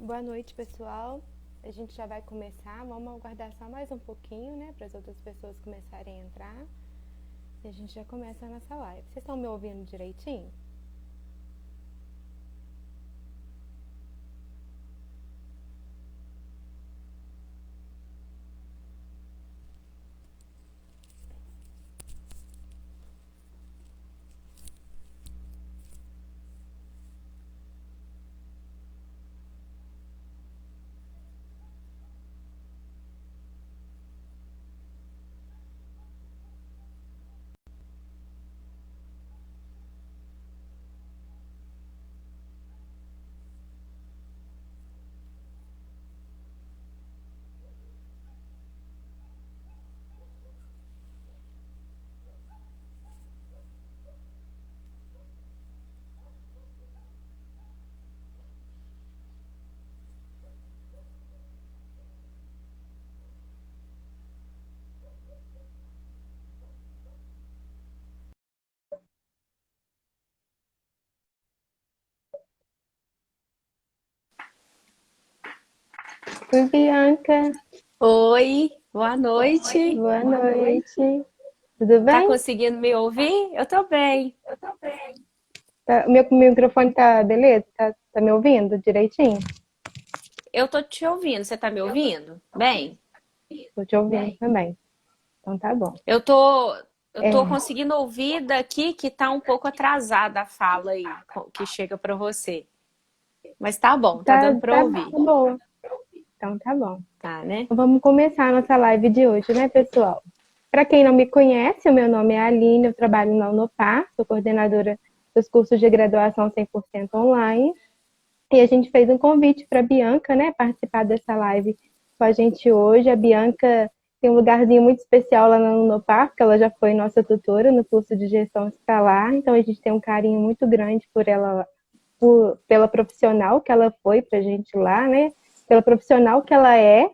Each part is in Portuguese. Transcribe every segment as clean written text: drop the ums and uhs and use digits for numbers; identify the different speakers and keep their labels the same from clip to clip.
Speaker 1: Boa noite, pessoal. A gente já vai começar. Vamos aguardar só mais um pouquinho, né, para as outras pessoas começarem a entrar. E a gente já começa a nossa live. Vocês estão me ouvindo direitinho? Oi, Bianca.
Speaker 2: Oi, boa noite.
Speaker 1: Boa noite. Tudo
Speaker 2: Tá
Speaker 1: bem?
Speaker 2: conseguindo me ouvir? Eu tô bem.
Speaker 1: O meu microfone tá beleza? Tá me ouvindo direitinho?
Speaker 2: Eu tô te ouvindo. Você tá me ouvindo? Bem,
Speaker 1: Tô te ouvindo também. Então tá bom.
Speaker 2: eu tô, eu
Speaker 1: É,
Speaker 2: tô conseguindo ouvir daqui que tá um pouco atrasada a fala aí que chega pra você. Mas tá bom, tá dando pra
Speaker 1: tá
Speaker 2: ouvir.
Speaker 1: boa. Então tá bom.
Speaker 2: Tá, né?
Speaker 1: Então, vamos começar a nossa live de hoje, né, pessoal? Para quem não me conhece, o meu nome é Aline, eu trabalho na Unopar, sou coordenadora dos cursos de graduação 100% online. E a gente fez um convite para a Bianca, né, participar dessa live com a gente hoje. A Bianca tem um lugarzinho muito especial lá na Unopar, porque ela já foi nossa tutora no curso de gestão escalar, então a gente tem um carinho muito grande por ela, pela profissional que ela foi para a gente lá, né? Pela profissional que ela é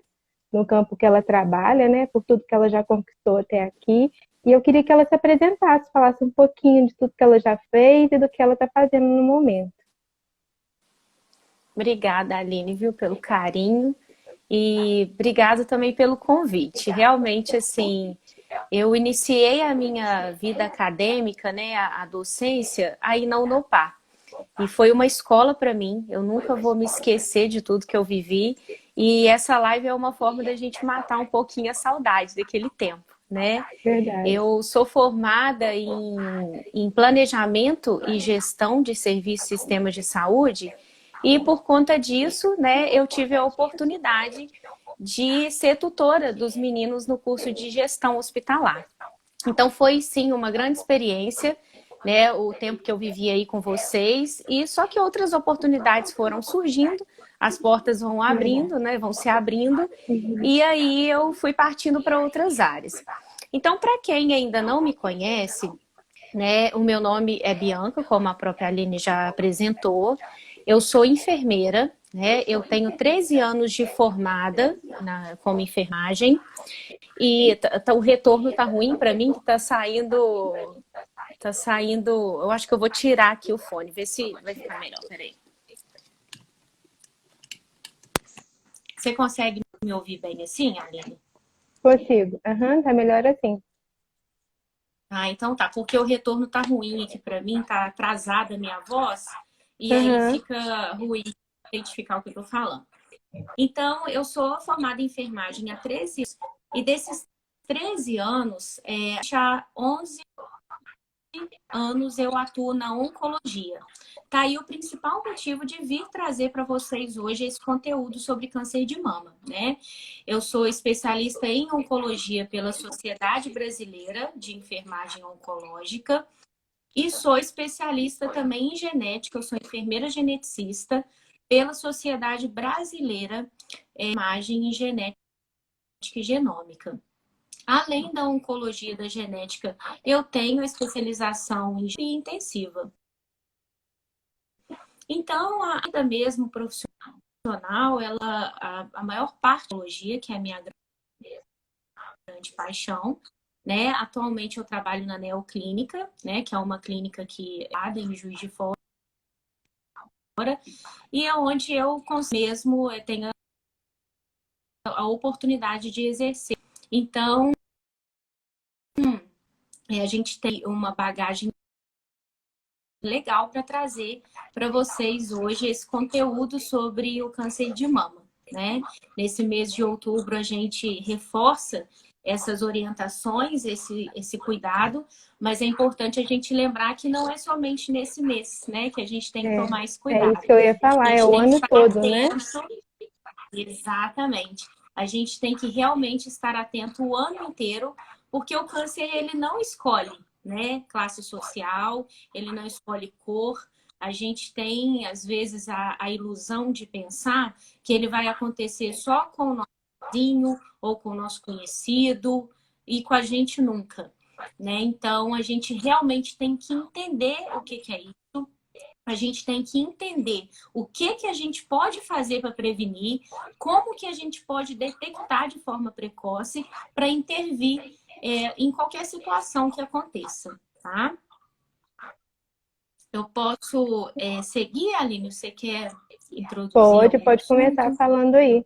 Speaker 1: no campo que ela trabalha, né? Por tudo que ela já conquistou até aqui. E eu queria que ela se apresentasse, falasse um pouquinho de tudo que ela já fez e do que ela está fazendo no momento.
Speaker 2: Obrigada, Aline, viu, pelo carinho. E obrigado também pelo convite. Realmente, assim, eu iniciei a minha vida acadêmica, né, a docência, aí na Unopar. E foi uma escola para mim. Eu nunca vou me esquecer de tudo que eu vivi. E essa live é uma forma da gente matar um pouquinho a saudade daquele tempo, né?
Speaker 1: Verdade.
Speaker 2: Eu sou formada em planejamento e gestão de serviços e sistemas de saúde. E por conta disso, né, eu tive a oportunidade de ser tutora dos meninos no curso de gestão hospitalar. Então foi sim uma grande experiência, né, o tempo que eu vivi aí com vocês, e só que outras oportunidades foram surgindo, as portas vão
Speaker 1: Verdade.
Speaker 2: abrindo, né, vão se abrindo,
Speaker 1: Uhum.
Speaker 2: e aí eu fui partindo para outras áreas. Então, para quem ainda não me conhece, né, o meu nome é Bianca, como a própria Aline já apresentou. Eu sou enfermeira, né? Eu tenho 13 anos de formada como enfermagem e o retorno tá ruim para mim, que tá saindo, eu acho que eu vou tirar aqui o fone, ver se vai ficar melhor, peraí. Você consegue me ouvir bem assim, Aline?
Speaker 1: Consigo. Aham, tá melhor assim.
Speaker 2: Ah, então tá, porque o retorno tá ruim aqui para mim, tá atrasada a minha voz, e aí
Speaker 1: Aham.
Speaker 2: fica ruim identificar o que eu tô falando. Então, eu sou formada em enfermagem há 13 anos, e desses 13 anos, já 11 anos eu atuo na oncologia. Tá aí o principal motivo de vir trazer para vocês hoje esse conteúdo sobre câncer de mama, né? Eu sou especialista em oncologia pela Sociedade Brasileira de Enfermagem Oncológica e sou especialista também em genética, eu sou enfermeira geneticista pela Sociedade Brasileira de Imagem e Genética e Genômica. Além da oncologia e da genética, eu tenho a especialização em terapia intensiva. Então, a vida mesmo profissional, a maior parte da oncologia, que é a minha grande paixão, né? Atualmente eu trabalho na Neoclínica, né? Que é uma clínica que é em Juiz de Fora. e é onde eu mesmo tenho a oportunidade de exercer. Então, a gente tem uma bagagem legal para trazer para vocês hoje esse conteúdo sobre o câncer de mama, né? Nesse mês de outubro a gente reforça essas orientações, esse cuidado, mas é importante a gente lembrar que não é somente nesse mês, né, que a gente tem que tomar esse
Speaker 1: É isso
Speaker 2: cuidado.
Speaker 1: que eu ia falar,
Speaker 2: A
Speaker 1: é
Speaker 2: gente
Speaker 1: o
Speaker 2: tem que
Speaker 1: ano
Speaker 2: estar
Speaker 1: todo, né?
Speaker 2: atento, exatamente. A gente tem que realmente estar atento o ano inteiro, porque o câncer ele não escolhe, né, classe social, ele não escolhe cor. A gente tem, às vezes, a ilusão de pensar que ele vai acontecer só com o nosso vizinho ou com o nosso conhecido e com a gente nunca, né? Então, a gente realmente tem que entender o que é isso. A gente tem que entender o que a gente pode fazer para prevenir, como que a gente pode detectar de forma precoce para intervir em qualquer situação que aconteça, tá? Eu posso seguir, Aline? Você quer introduzir algum
Speaker 1: Pode começar
Speaker 2: assunto?
Speaker 1: falando aí.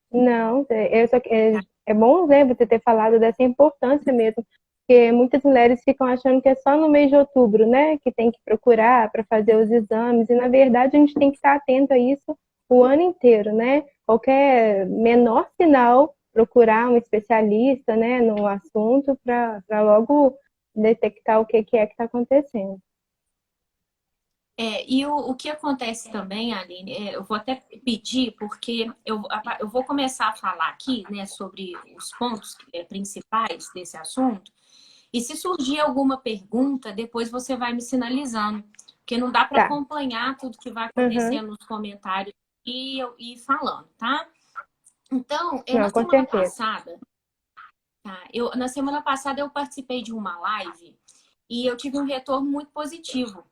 Speaker 1: Não, é bom, né, você ter falado dessa importância mesmo, porque muitas mulheres ficam achando que é só no mês de outubro, né, que tem que procurar para fazer os exames, e na verdade a gente tem que estar atento a isso o ano inteiro, né? Qualquer menor sinal, procurar um especialista, né, no assunto para logo detectar o que é que está acontecendo.
Speaker 2: E o que acontece também, Aline, eu vou até pedir, porque eu vou começar a falar aqui, né, sobre os pontos principais desse assunto, e se surgir alguma pergunta, depois você vai me sinalizando, porque não dá para
Speaker 1: Tá.
Speaker 2: acompanhar tudo que vai
Speaker 1: Uhum.
Speaker 2: acontecendo nos comentários e eu ir falando, tá? Então,
Speaker 1: Não, com certeza.
Speaker 2: na semana passada eu participei de uma live e eu tive um retorno muito positivo,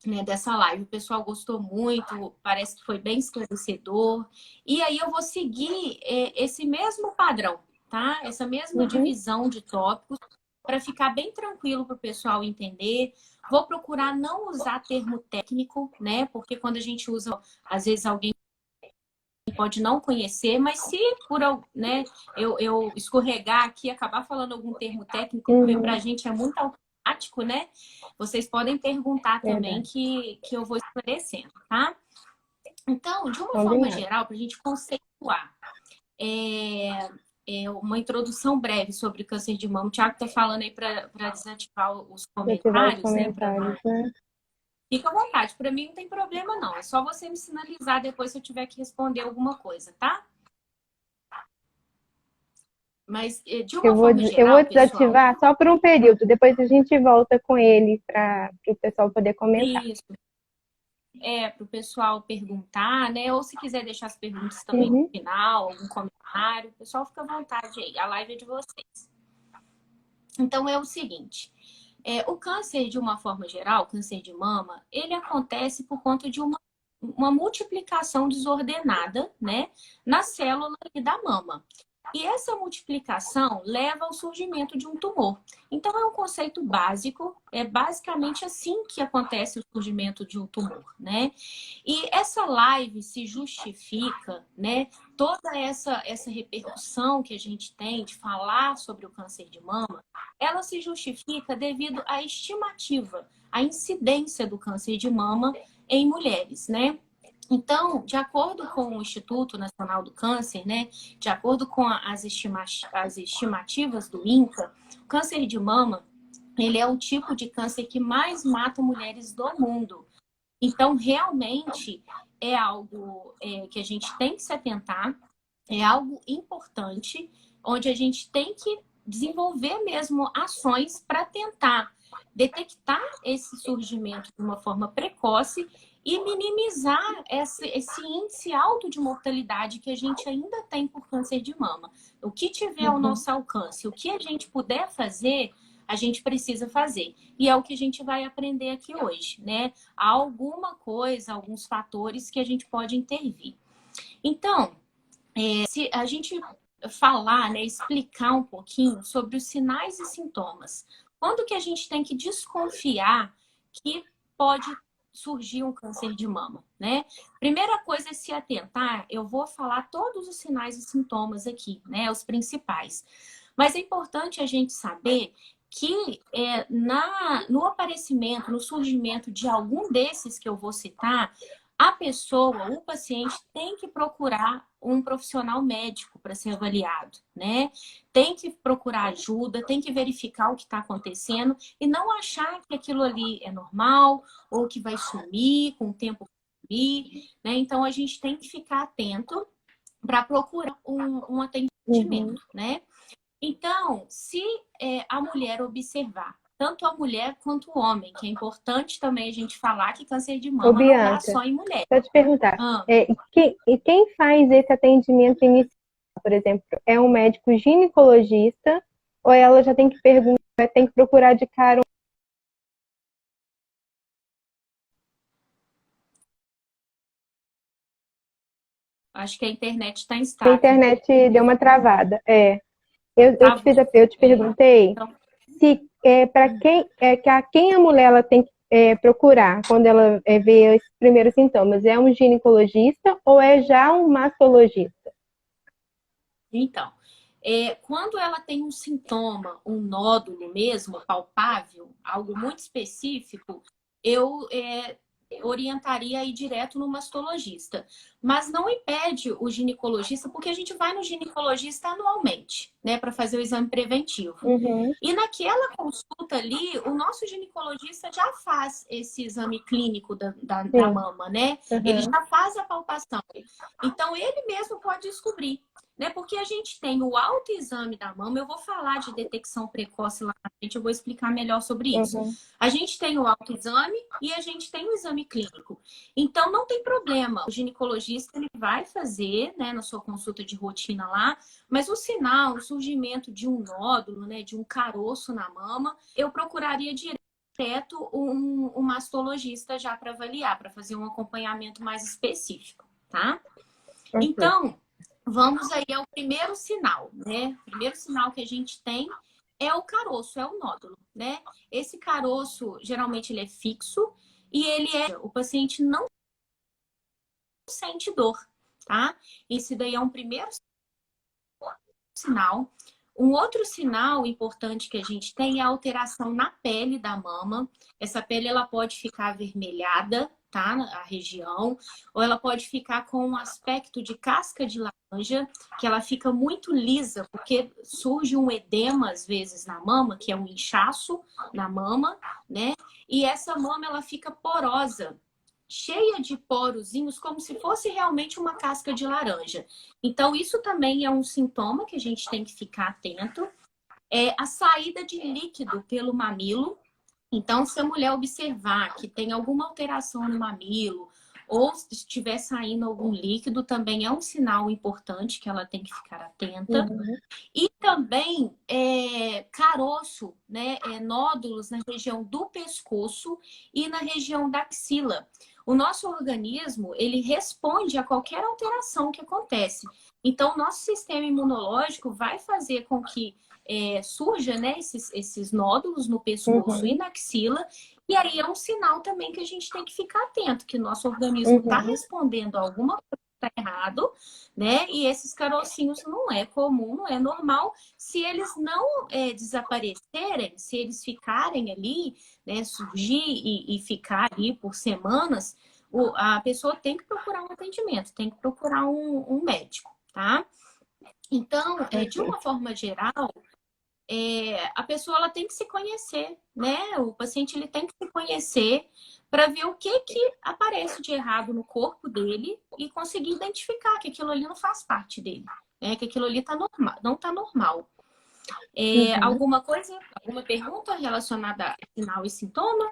Speaker 2: né, dessa live. O pessoal gostou muito, parece que foi bem esclarecedor. E aí eu vou seguir esse mesmo padrão, tá? Essa mesma
Speaker 1: Uhum.
Speaker 2: divisão de tópicos para ficar bem tranquilo para o pessoal entender. Vou procurar não usar termo técnico, né? Porque quando a gente usa, às vezes alguém pode não conhecer, mas se por, né, eu escorregar aqui, acabar falando algum termo técnico, porque para a
Speaker 1: Uhum.
Speaker 2: gente é muito automático, né? Vocês podem perguntar também
Speaker 1: Verdade.
Speaker 2: que eu vou esclarecendo, tá? Então, de uma forma
Speaker 1: Combinado.
Speaker 2: geral, para a gente conceituar, uma introdução breve sobre o câncer de mama. O Thiago está falando aí para desativar os
Speaker 1: Se eu tiver os
Speaker 2: comentários, né? Para não.
Speaker 1: comentários, né?
Speaker 2: Fica à vontade, para mim não tem problema não. É só você me sinalizar depois se eu tiver que responder alguma coisa, tá? Mas, de uma forma
Speaker 1: Eu vou
Speaker 2: geral, pessoal,
Speaker 1: desativar só por um período, depois a gente volta com ele para o pessoal poder comentar.
Speaker 2: isso para o pessoal perguntar, né? Ou se quiser deixar as perguntas também no
Speaker 1: Uhum.
Speaker 2: final, algum comentário, o pessoal fica à vontade aí. A live é de vocês. Então, é o seguinte. O câncer, de uma forma geral, o câncer de mama, ele acontece por conta de uma multiplicação desordenada, né, na célula da mama. E essa multiplicação leva ao surgimento de um tumor. Então, é um conceito básico, é basicamente assim que acontece o surgimento de um tumor, né? E essa live se justifica, né? Toda essa repercussão que a gente tem de falar sobre o câncer de mama, ela se justifica devido à estimativa, à incidência do câncer de mama em mulheres, né? Então, de acordo com o Instituto Nacional do Câncer, né, de acordo com as estimativas do INCA, o câncer de mama, ele é o tipo de câncer que mais mata mulheres do mundo. Então, realmente, é algo que a gente tem que se atentar, é algo importante, onde a gente tem que desenvolver mesmo ações para tentar detectar esse surgimento de uma forma precoce e minimizar esse índice alto de mortalidade que a gente ainda tem por câncer de mama. O que tiver ao
Speaker 1: Uhum.
Speaker 2: nosso alcance, o que a gente puder fazer, a gente precisa fazer. E é o que a gente vai aprender aqui hoje, né? Há alguma coisa, alguns fatores que a gente pode intervir. Então, se a gente falar, né, explicar um pouquinho sobre os sinais e sintomas. Quando que a gente tem que desconfiar que pode surgir um câncer de mama, né? Primeira coisa é se atentar, eu vou falar todos os sinais e sintomas aqui, né? Os principais. Mas é importante a gente saber que no aparecimento, no surgimento de algum desses que eu vou citar, a pessoa, o paciente, tem que procurar um profissional médico para ser avaliado, né? Tem que procurar ajuda, tem que verificar o que está acontecendo e não achar que aquilo ali é normal ou que vai sumir, com o tempo sumir, né? Então, a gente tem que ficar atento para procurar um
Speaker 1: Uhum.
Speaker 2: atendimento, né? Então, se a mulher observar, tanto a mulher quanto o homem, que é importante também a gente falar que câncer de
Speaker 1: Ô,
Speaker 2: mama não dá
Speaker 1: Bianca,
Speaker 2: só em mulher.
Speaker 1: deixa eu te perguntar,
Speaker 2: Ah,
Speaker 1: e quem faz esse atendimento inicial, por exemplo, é um médico ginecologista ou ela já tem que perguntar, tem que procurar de cara?
Speaker 2: acho que a internet está
Speaker 1: A
Speaker 2: instável.
Speaker 1: internet deu uma travada.
Speaker 2: Tá bom.
Speaker 1: Eu te perguntei
Speaker 2: Então,
Speaker 1: se para quem a mulher ela tem que procurar quando ela vê esses primeiros sintomas. É um ginecologista ou é já um mastologista?
Speaker 2: então, quando ela tem um sintoma, um nódulo mesmo, palpável, algo muito específico, eu orientaria a ir direto no mastologista. Mas não impede o ginecologista, porque a gente vai no ginecologista anualmente, né, para fazer o exame preventivo.
Speaker 1: Uhum,
Speaker 2: E naquela consulta ali, o nosso ginecologista já faz esse exame clínico da
Speaker 1: sim.
Speaker 2: mama, né? Ele
Speaker 1: Uhum,
Speaker 2: já faz a palpação. Então, ele mesmo pode descobrir, né? Porque a gente tem o autoexame da mama, eu vou falar de detecção precoce lá na frente, eu vou explicar melhor sobre isso.
Speaker 1: uhum,
Speaker 2: A gente tem o autoexame e a gente tem o exame clínico. Então, não tem problema. O ginecologista ele vai fazer, né, na sua consulta de rotina lá, mas o sinal, o surgimento de um nódulo, né, de um caroço na mama, eu procuraria direto um mastologista já para avaliar, para fazer um acompanhamento mais específico, tá?
Speaker 1: ok.
Speaker 2: Então, vamos aí ao primeiro sinal, né? O primeiro sinal que a gente tem é o caroço, é o nódulo, né? Esse caroço, geralmente, ele é fixo e o paciente não sente dor, tá? Esse daí é um primeiro sinal. Um outro sinal importante que a gente tem é a alteração na pele da mama. Essa pele ela pode ficar avermelhada, tá? A região, ou ela pode ficar com um aspecto de casca de laranja, que ela fica muito lisa, porque surge um edema às vezes na mama, que é um inchaço na mama, né? E essa mama ela fica porosa, cheia de porozinhos, como se fosse realmente uma casca de laranja. Então, isso também é um sintoma que a gente tem que ficar atento. É a saída de líquido pelo mamilo. Então, se a mulher observar que tem alguma alteração no mamilo ou se estiver saindo algum líquido, também é um sinal importante que ela tem que ficar atenta.
Speaker 1: Uhum,
Speaker 2: E também caroço, né? Nódulos na região do pescoço e na região da axila. O nosso organismo, ele responde a qualquer alteração que acontece. Então, o nosso sistema imunológico vai fazer com que surja, né, esses nódulos no pescoço e
Speaker 1: uhum,
Speaker 2: na axila. E aí é um sinal também que a gente tem que ficar atento, que o nosso organismo está
Speaker 1: uhum,
Speaker 2: respondendo a alguma coisa que está errado, né? E esses carocinhos não é comum, não é normal. Se eles não desaparecerem, se eles ficarem ali, né, surgir e ficar ali por semanas, a pessoa tem que procurar um atendimento, tem que procurar um médico, tá? Então, de
Speaker 1: ok.
Speaker 2: uma forma geral, a pessoa ela tem que se conhecer, né? O paciente ele tem que se conhecer para ver o que que aparece de errado no corpo dele e conseguir identificar que aquilo ali não faz parte dele, né? Que aquilo ali tá normal, não está normal.
Speaker 1: Uhum.
Speaker 2: Alguma coisa, alguma pergunta relacionada a sinal e sintoma?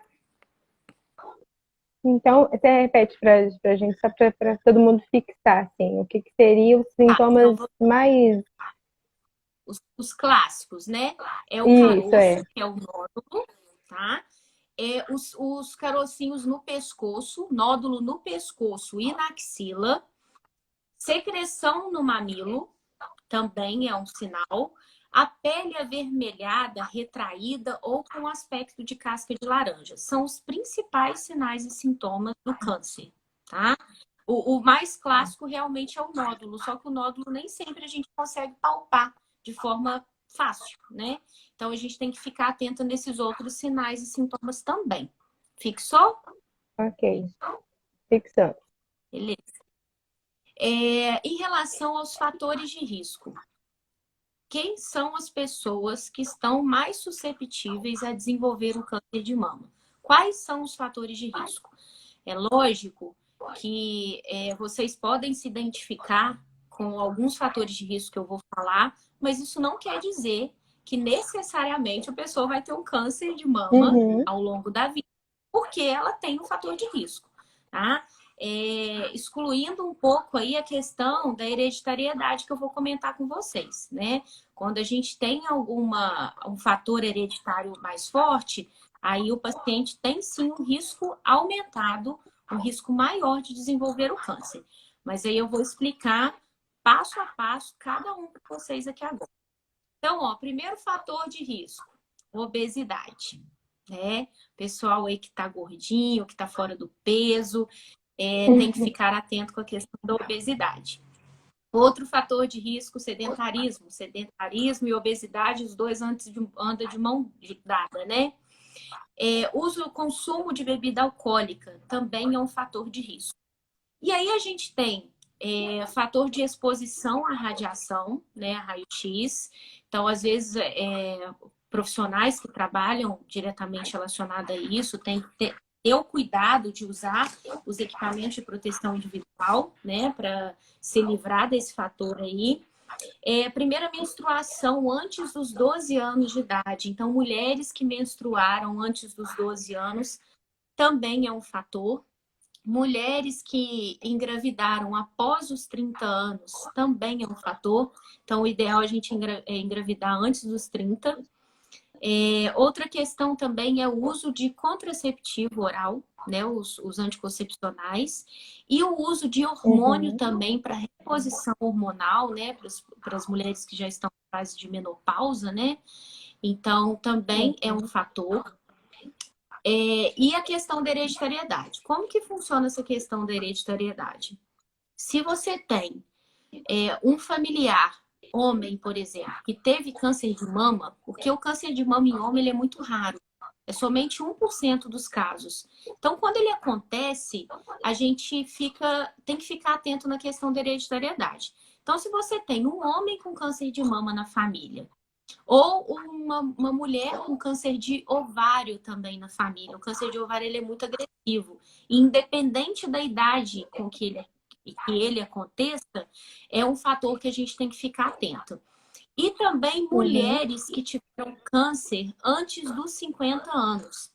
Speaker 1: Então, até repete para a gente, só para todo mundo fixar, assim, o que, que seriam os
Speaker 2: Tá, então
Speaker 1: sintomas mais.
Speaker 2: os clássicos, né? É o
Speaker 1: Isso,
Speaker 2: caroço,
Speaker 1: é.
Speaker 2: que é o nódulo, tá? Os carocinhos no pescoço, nódulo no pescoço e na axila. Secreção no mamilo também é um sinal. A pele avermelhada, retraída ou com aspecto de casca de laranja. São os principais sinais e sintomas do câncer, tá? O mais clássico realmente é o nódulo, só que o nódulo nem sempre a gente consegue palpar de forma fácil, né? Então a gente tem que ficar atento nesses outros sinais e sintomas também. Fixou?
Speaker 1: Ok, fixando.
Speaker 2: Beleza. Em relação aos fatores de risco, quem são as pessoas que estão mais susceptíveis a desenvolver o câncer de mama? Quais são os fatores de risco? É lógico que vocês podem se identificar com alguns fatores de risco que eu vou falar, mas isso não quer dizer que necessariamente a pessoa vai ter um câncer de mama ao longo da vida, porque ela tem um fator de risco, tá? Excluindo um pouco aí a questão da hereditariedade que eu vou comentar com vocês, né? Quando a gente tem um fator hereditário mais forte, aí o paciente tem sim um risco aumentado, um risco maior de desenvolver o câncer. Mas aí eu vou explicar passo a passo cada um para vocês aqui agora. Então, ó, primeiro fator de risco, obesidade, né? Pessoal aí que tá gordinho, que tá fora do peso, tem que ficar atento com a questão da obesidade. Outro fator de risco, sedentarismo. Sedentarismo e obesidade, os dois andam de mão dada, né? Consumo de bebida alcoólica também é um fator de risco. E aí a gente tem fator de exposição à radiação, né, a raio-x. Então, às vezes, profissionais que trabalham diretamente relacionado a isso têm que ter o cuidado de usar os equipamentos de proteção individual, né, para se livrar desse fator aí. Primeira menstruação antes dos 12 anos de idade. Então, mulheres que menstruaram antes dos 12 anos também é um fator. Mulheres que engravidaram após os 30 anos também é um fator. Então, o ideal é a gente engravidar antes dos 30. Outra questão também é o uso de contraceptivo oral, né, os anticoncepcionais, e o uso de hormônio também para reposição hormonal, né, para as mulheres que já estão em fase de menopausa, né? Então, também é um fator. E a questão da hereditariedade. Como que funciona essa questão da hereditariedade? Se você tem um familiar, homem, por exemplo, que teve câncer de mama, porque o câncer de mama em homem ele é muito raro. É somente 1% dos casos. Então, quando ele acontece, a gente tem que ficar atento na questão da hereditariedade. Então, se você tem um homem com câncer de mama na família, ou uma mulher com câncer de ovário também na família. O câncer de ovário ele é muito agressivo. E independente da idade com que ele aconteça, é um fator que a gente tem que ficar atento. E também mulheres que tiveram câncer antes dos 50 anos.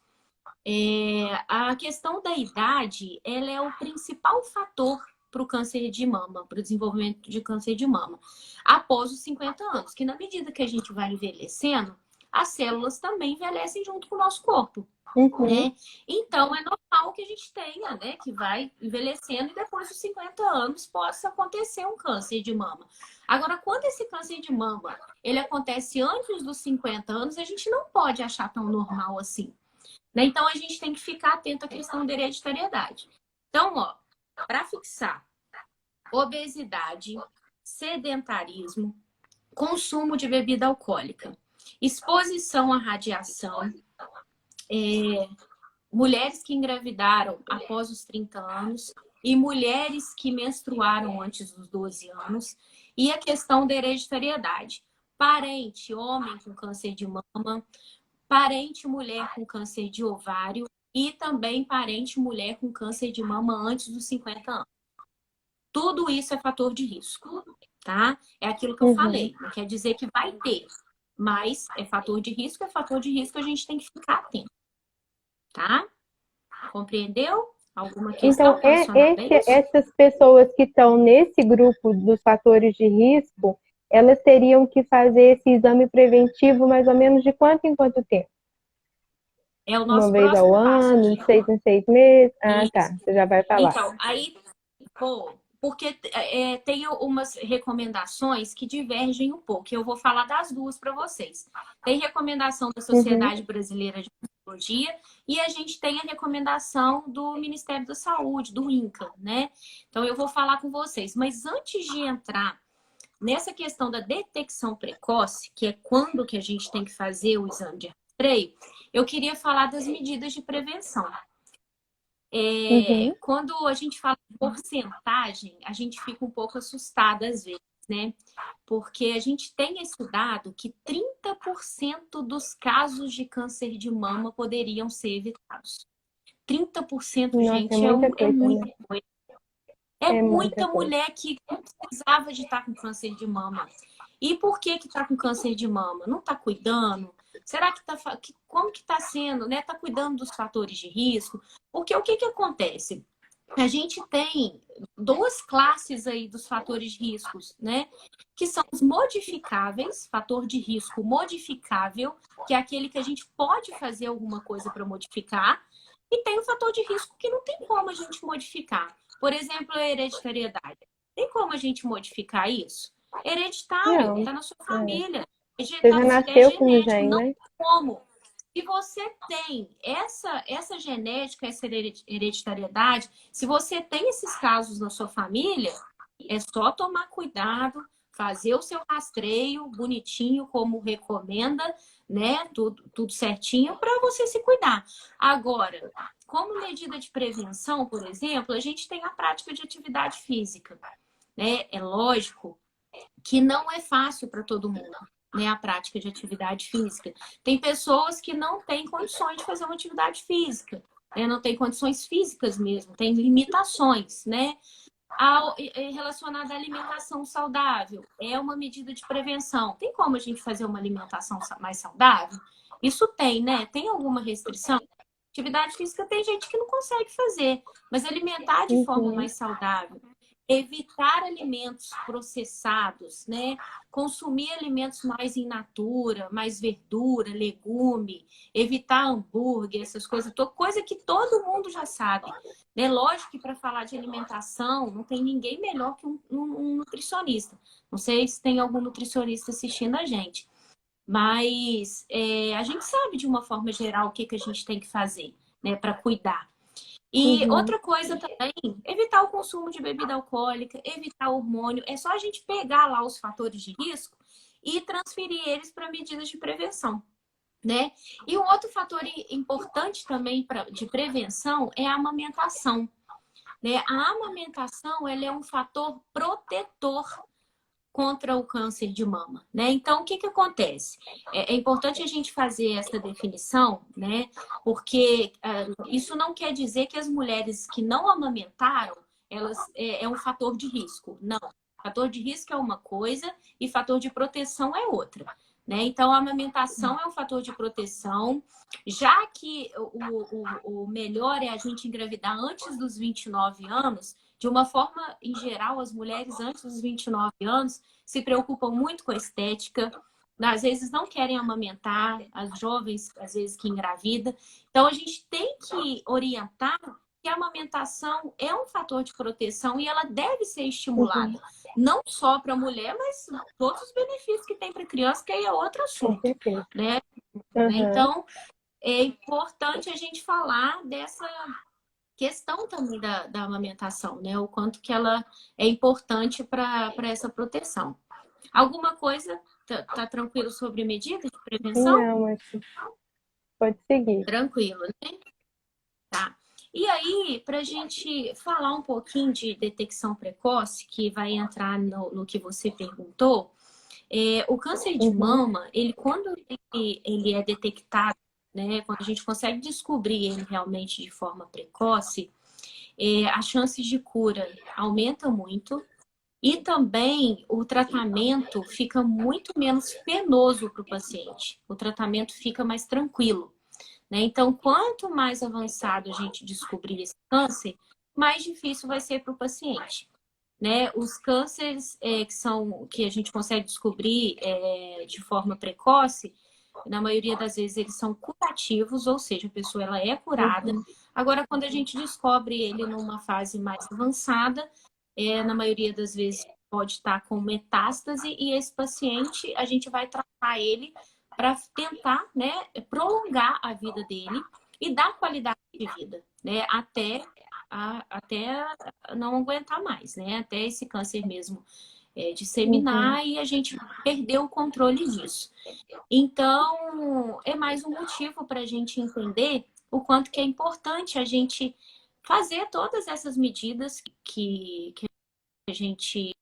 Speaker 2: A questão da idade, ela é o principal fator para o câncer de mama, para o desenvolvimento de câncer de mama, após os 50 anos, que na medida que a gente vai envelhecendo, as células também envelhecem junto com o nosso corpo, né? Então, é normal que a gente tenha, né, que vai envelhecendo e depois dos 50 anos possa acontecer um câncer de mama. Agora, quando esse câncer de mama, ele acontece antes dos 50 anos, a gente não pode achar tão normal assim, né? Então, a gente tem que ficar atento à questão da hereditariedade. Então, ó, para fixar, obesidade, sedentarismo, consumo de bebida alcoólica, exposição à radiação, mulheres que engravidaram após os 30 anos e mulheres que menstruaram antes dos 12 anos, e a questão da hereditariedade. Parente, homem com câncer de mama, parente, mulher com câncer de ovário e também parente, mulher com câncer de mama antes dos 50 anos. Tudo isso é fator de risco, tá? É aquilo que eu falei. Não quer dizer que vai ter, mas é fator de risco, a gente tem que ficar atento, tá? Compreendeu? Alguma questão
Speaker 1: Então,
Speaker 2: relacionada a isso?
Speaker 1: essas pessoas que estão nesse grupo dos fatores de risco, elas teriam que fazer esse exame preventivo mais ou menos de quanto em quanto tempo?
Speaker 2: É o nosso
Speaker 1: Uma vez ao
Speaker 2: próximo passo
Speaker 1: ano,
Speaker 2: aqui.
Speaker 1: de 6 em 6 meses? Ah,
Speaker 2: Isso.
Speaker 1: tá. Você já vai falar.
Speaker 2: Então, aí, porque tem umas recomendações que divergem um pouco. Eu vou falar das duas para vocês. Tem recomendação da Sociedade Brasileira de Psicologia e a gente tem a recomendação do Ministério da Saúde, do INCA, né? Então, eu vou falar com vocês. Mas antes de entrar nessa questão da detecção precoce, que é quando que a gente tem que fazer o exame de rastreio, eu queria falar das medidas de prevenção. Quando a gente fala de porcentagem, a gente fica um pouco assustada às vezes, né? Porque a gente tem esse dado que 30% dos casos de câncer de mama poderiam ser evitados. 30%,
Speaker 1: Nossa,
Speaker 2: gente,
Speaker 1: é muita coisa,
Speaker 2: muita
Speaker 1: né?
Speaker 2: coisa.
Speaker 1: É muita
Speaker 2: Muita
Speaker 1: coisa.
Speaker 2: mulher que não precisava de estar com câncer de mama. E por que está com câncer de mama? Não está cuidando? Será que como que está sendo, né? Está cuidando dos fatores de risco? Porque o que acontece? A gente tem duas classes aí dos fatores de riscos, né? Que são os modificáveis, fator de risco modificável, que é aquele que a gente pode fazer alguma coisa para modificar, e tem o fator de risco que não tem como a gente modificar. Por exemplo, a hereditariedade. Tem como a gente modificar isso? Hereditário, está na sua família.
Speaker 1: Você já nasceu com o gene,
Speaker 2: não
Speaker 1: né?
Speaker 2: tem como. Se você tem essa genética, essa hereditariedade, se você tem esses casos na sua família, é só tomar cuidado, fazer o seu rastreio bonitinho, como recomenda, né? Tudo certinho para você se cuidar. Agora, como medida de prevenção, por exemplo, a gente tem a prática de atividade física, né? É lógico que não é fácil para todo mundo, né, a prática de atividade física. Tem pessoas que não têm condições de fazer uma atividade física, né? Não tem condições físicas mesmo, tem limitações, né? Relacionada à alimentação saudável, é uma medida de prevenção. Tem como a gente fazer uma alimentação mais saudável? Isso tem, né? Tem alguma restrição? Atividade física tem gente que não consegue fazer, mas alimentar de forma mais saudável, evitar alimentos processados, né? Consumir alimentos mais in natura, mais verdura, legume, evitar hambúrguer, essas coisas, coisa que todo mundo já sabe, né? Lógico que para falar de alimentação não tem ninguém melhor que um nutricionista. Não sei se tem algum nutricionista assistindo a gente, mas a gente sabe de uma forma geral o que a gente tem que fazer, né, para cuidar. E outra coisa também, evitar o consumo de bebida alcoólica, evitar hormônio. É só a gente pegar lá os fatores de risco e transferir eles para medidas de prevenção, né? E um outro fator importante também de prevenção é a amamentação, né? A amamentação, ela é um fator protetor contra o câncer de mama, né? Então, o que acontece? É importante a gente fazer essa definição, né? Porque isso não quer dizer que as mulheres que não amamentaram, elas é um fator de risco. Não. Fator de risco é uma coisa e fator de proteção é outra, né? Então, a amamentação é um fator de proteção, já que o melhor é a gente engravidar antes dos 29 anos. De uma forma, em geral, as mulheres antes dos 29 anos se preocupam muito com a estética, às vezes não querem amamentar, as jovens, às vezes, que engravidam. Então, a gente tem que orientar que a amamentação é um fator de proteção e ela deve ser estimulada. Não só para a mulher, mas todos os benefícios que tem para a criança, que aí é outro assunto, né? Então, é importante a gente falar dessa questão também da amamentação, né? O quanto que ela é importante para essa proteção. Alguma coisa? Tá tranquilo sobre medida de prevenção?
Speaker 1: Não, mas pode seguir.
Speaker 2: Tranquilo, né? Tá. E aí, para a gente falar um pouquinho de detecção precoce, que vai entrar no que você perguntou, o câncer de mama, quando ele é detectado, né, quando a gente consegue descobrir ele realmente de forma precoce, as chances de cura aumentam muito e também o tratamento fica muito menos penoso para o paciente. O tratamento fica mais tranquilo, né? Então, quanto mais avançado a gente descobrir esse câncer, mais difícil vai ser para o paciente, né? Os cânceres que a gente consegue descobrir de forma precoce, na maioria das vezes eles são curativos, ou seja, a pessoa ela é curada. Agora, quando a gente descobre ele numa fase mais avançada, na maioria das vezes pode estar com metástase, e esse paciente, a gente vai tratar ele para tentar, né, prolongar a vida dele e dar qualidade de vida, né, até não aguentar mais, né, até esse câncer mesmo disseminar e a gente perdeu o controle disso. Então, é mais um motivo para a gente entender o quanto que é importante a gente fazer todas essas medidas que a gente...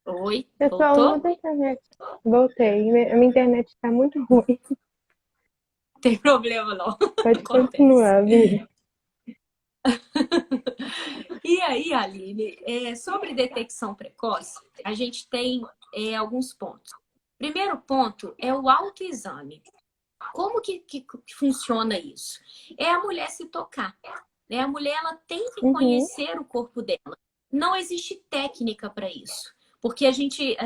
Speaker 2: Oi,
Speaker 1: Pessoal,
Speaker 2: voltou?
Speaker 1: muda a internet. Voltei. A minha internet está muito ruim.
Speaker 2: Não tem problema não,
Speaker 1: Pode
Speaker 2: acontece.
Speaker 1: continuar, vida.
Speaker 2: E aí, Aline, sobre detecção precoce, a gente tem alguns pontos. Primeiro ponto é o autoexame. Como que funciona isso? É a mulher se tocar, né? A mulher, ela tem que conhecer o corpo dela. Não existe técnica para isso. Porque a gente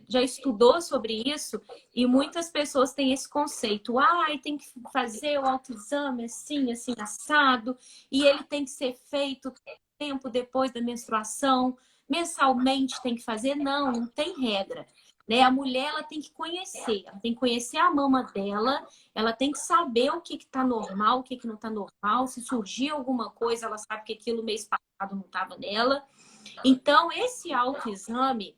Speaker 2: já estudou sobre isso e muitas pessoas têm esse conceito. Tem que fazer o autoexame assim, assim, assado. E ele tem que ser feito tempo depois da menstruação. Mensalmente tem que fazer. Não, não tem regra. Né? A mulher, ela tem que conhecer. Ela tem que conhecer a mama dela. Ela tem que saber o que está normal, o que não está normal. Se surgir alguma coisa, ela sabe que aquilo mês passado não estava nela. Então, esse autoexame,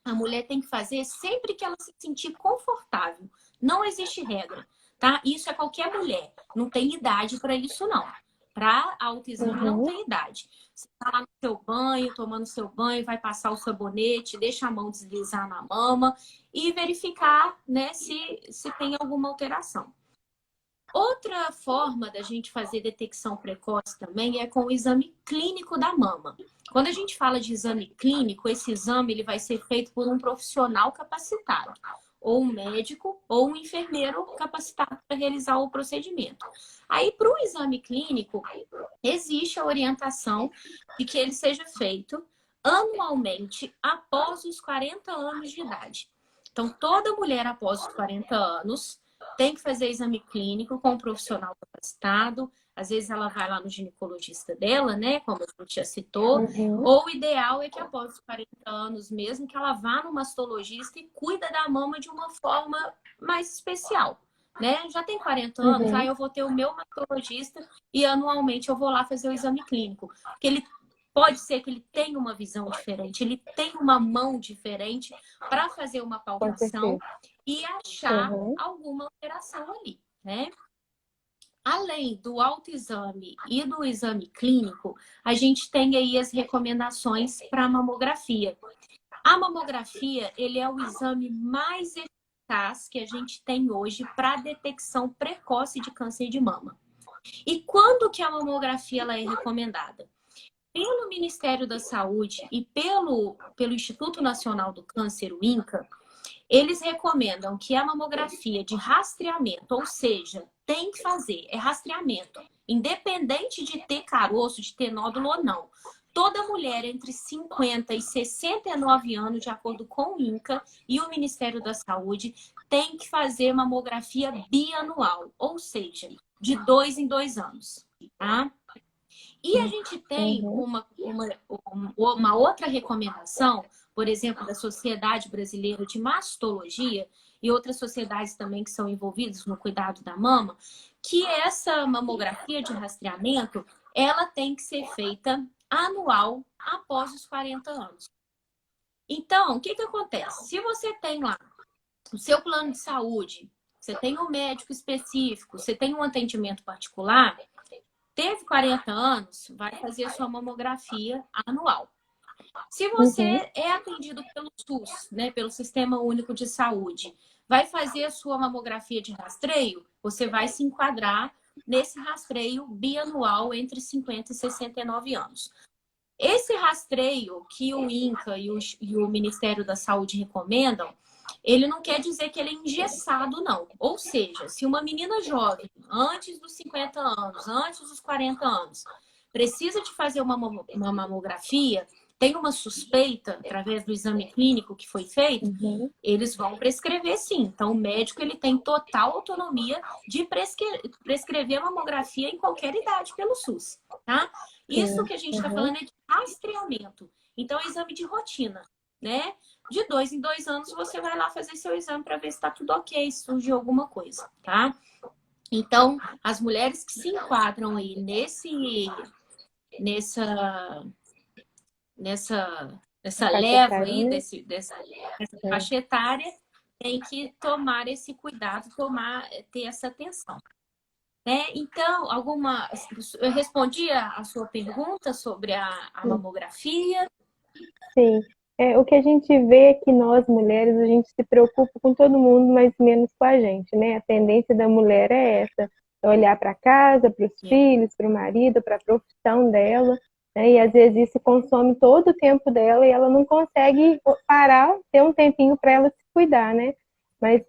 Speaker 2: a mulher tem que fazer sempre que ela se sentir confortável. Não existe regra, tá? Isso é qualquer mulher. Não tem idade para isso, não. Para autoexame não tem idade. Você está lá no seu banho, tomando seu banho, vai passar o sabonete, deixa a mão deslizar na mama e verificar, né, se tem alguma alteração. Outra forma da gente fazer detecção precoce também é com o exame clínico da mama. Quando a gente fala de exame clínico, esse exame ele vai ser feito por um profissional capacitado, ou um médico, ou um enfermeiro capacitado para realizar o procedimento. Aí, para o exame clínico, existe a orientação de que ele seja feito anualmente após os 40 anos de idade. Então, toda mulher após os 40 anos tem que fazer exame clínico com um profissional capacitado. Às vezes ela vai lá no ginecologista dela, né? Como a gente já citou. Ou o ideal é que após os 40 anos mesmo, que ela vá no mastologista e cuida da mama de uma forma mais especial. Né? Já tem 40 anos, aí eu vou ter o meu mastologista e anualmente eu vou lá fazer o exame clínico. Porque ele pode ser que ele tenha uma visão diferente, ele tenha uma mão diferente para fazer uma palpação e achar alguma alteração ali, né? Além do autoexame e do exame clínico, a gente tem aí as recomendações para a mamografia. A mamografia, ele é o exame mais eficaz que a gente tem hoje para a detecção precoce de câncer de mama. E quando que a mamografia ela é recomendada? Pelo Ministério da Saúde e pelo Instituto Nacional do Câncer, o INCA, eles recomendam que a mamografia de rastreamento, ou seja, tem que fazer, é rastreamento, independente de ter caroço, de ter nódulo ou não. Toda mulher entre 50 e 69 anos, de acordo com o INCA e o Ministério da Saúde, tem que fazer mamografia bianual, ou seja, de 2 em 2 anos, tá? E a gente tem uma outra recomendação, por exemplo, da Sociedade Brasileira de Mastologia e outras sociedades também que são envolvidas no cuidado da mama, que essa mamografia de rastreamento, ela tem que ser feita anual após os 40 anos. Então, o que acontece? Se você tem lá o seu plano de saúde, você tem um médico específico, você tem um atendimento particular, teve 40 anos, vai fazer a sua mamografia anual. Se você é atendido pelo SUS, né, pelo Sistema Único de Saúde, vai fazer a sua mamografia de rastreio, você vai se enquadrar nesse rastreio bianual entre 50 e 69 anos. Esse rastreio que o INCA e o Ministério da Saúde recomendam, ele não quer dizer que ele é engessado, não. Ou seja, se uma menina jovem, antes dos 50 anos, antes dos 40 anos, precisa de fazer uma mamografia, tem uma suspeita através do exame clínico que foi feito, eles vão prescrever sim. Então, o médico ele tem total autonomia de prescrever a mamografia em qualquer idade pelo SUS, tá? Isso que a gente está falando é de rastreamento. Então, é exame de rotina, né? De 2 em 2 anos, você vai lá fazer seu exame para ver se está tudo ok, se surgiu alguma coisa, tá? Então, as mulheres que se enquadram aí nessa leva
Speaker 1: etária,
Speaker 2: aí,
Speaker 1: né?
Speaker 2: dessa faixa etária, tem que tomar esse cuidado, ter essa atenção. Né? Então, eu respondi a sua pergunta sobre a mamografia.
Speaker 1: Sim. O que a gente vê é que nós, mulheres, a gente se preocupa com todo mundo, mas menos com a gente, né? A tendência da mulher é essa, é olhar para casa, para os filhos, para o marido, para a profissão dela, né? E às vezes isso consome todo o tempo dela e ela não consegue parar, ter um tempinho para ela se cuidar, né? Mas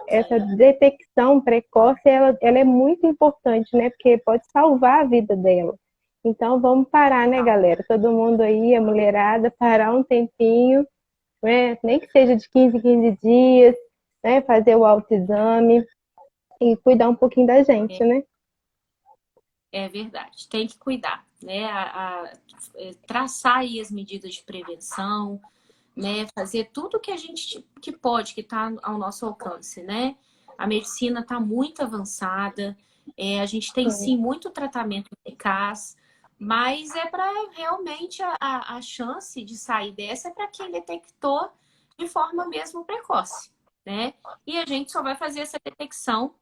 Speaker 1: essa detecção precoce, ela é muito importante, né? Porque pode salvar a vida dela. Então vamos parar, né, galera? Todo mundo aí, a mulherada, parar um tempinho, né? Nem que seja de 15 em 15 dias, né? Fazer o autoexame e cuidar um pouquinho da gente, né?
Speaker 2: É verdade, tem que cuidar, né? Traçar aí as medidas de prevenção, né? Fazer tudo que a gente que pode, que está ao nosso alcance, né? A medicina está muito avançada, a gente tem sim muito tratamento eficaz, mas é para realmente a chance de sair dessa é para quem detectou de forma mesmo precoce, né? E a gente só vai fazer essa detecção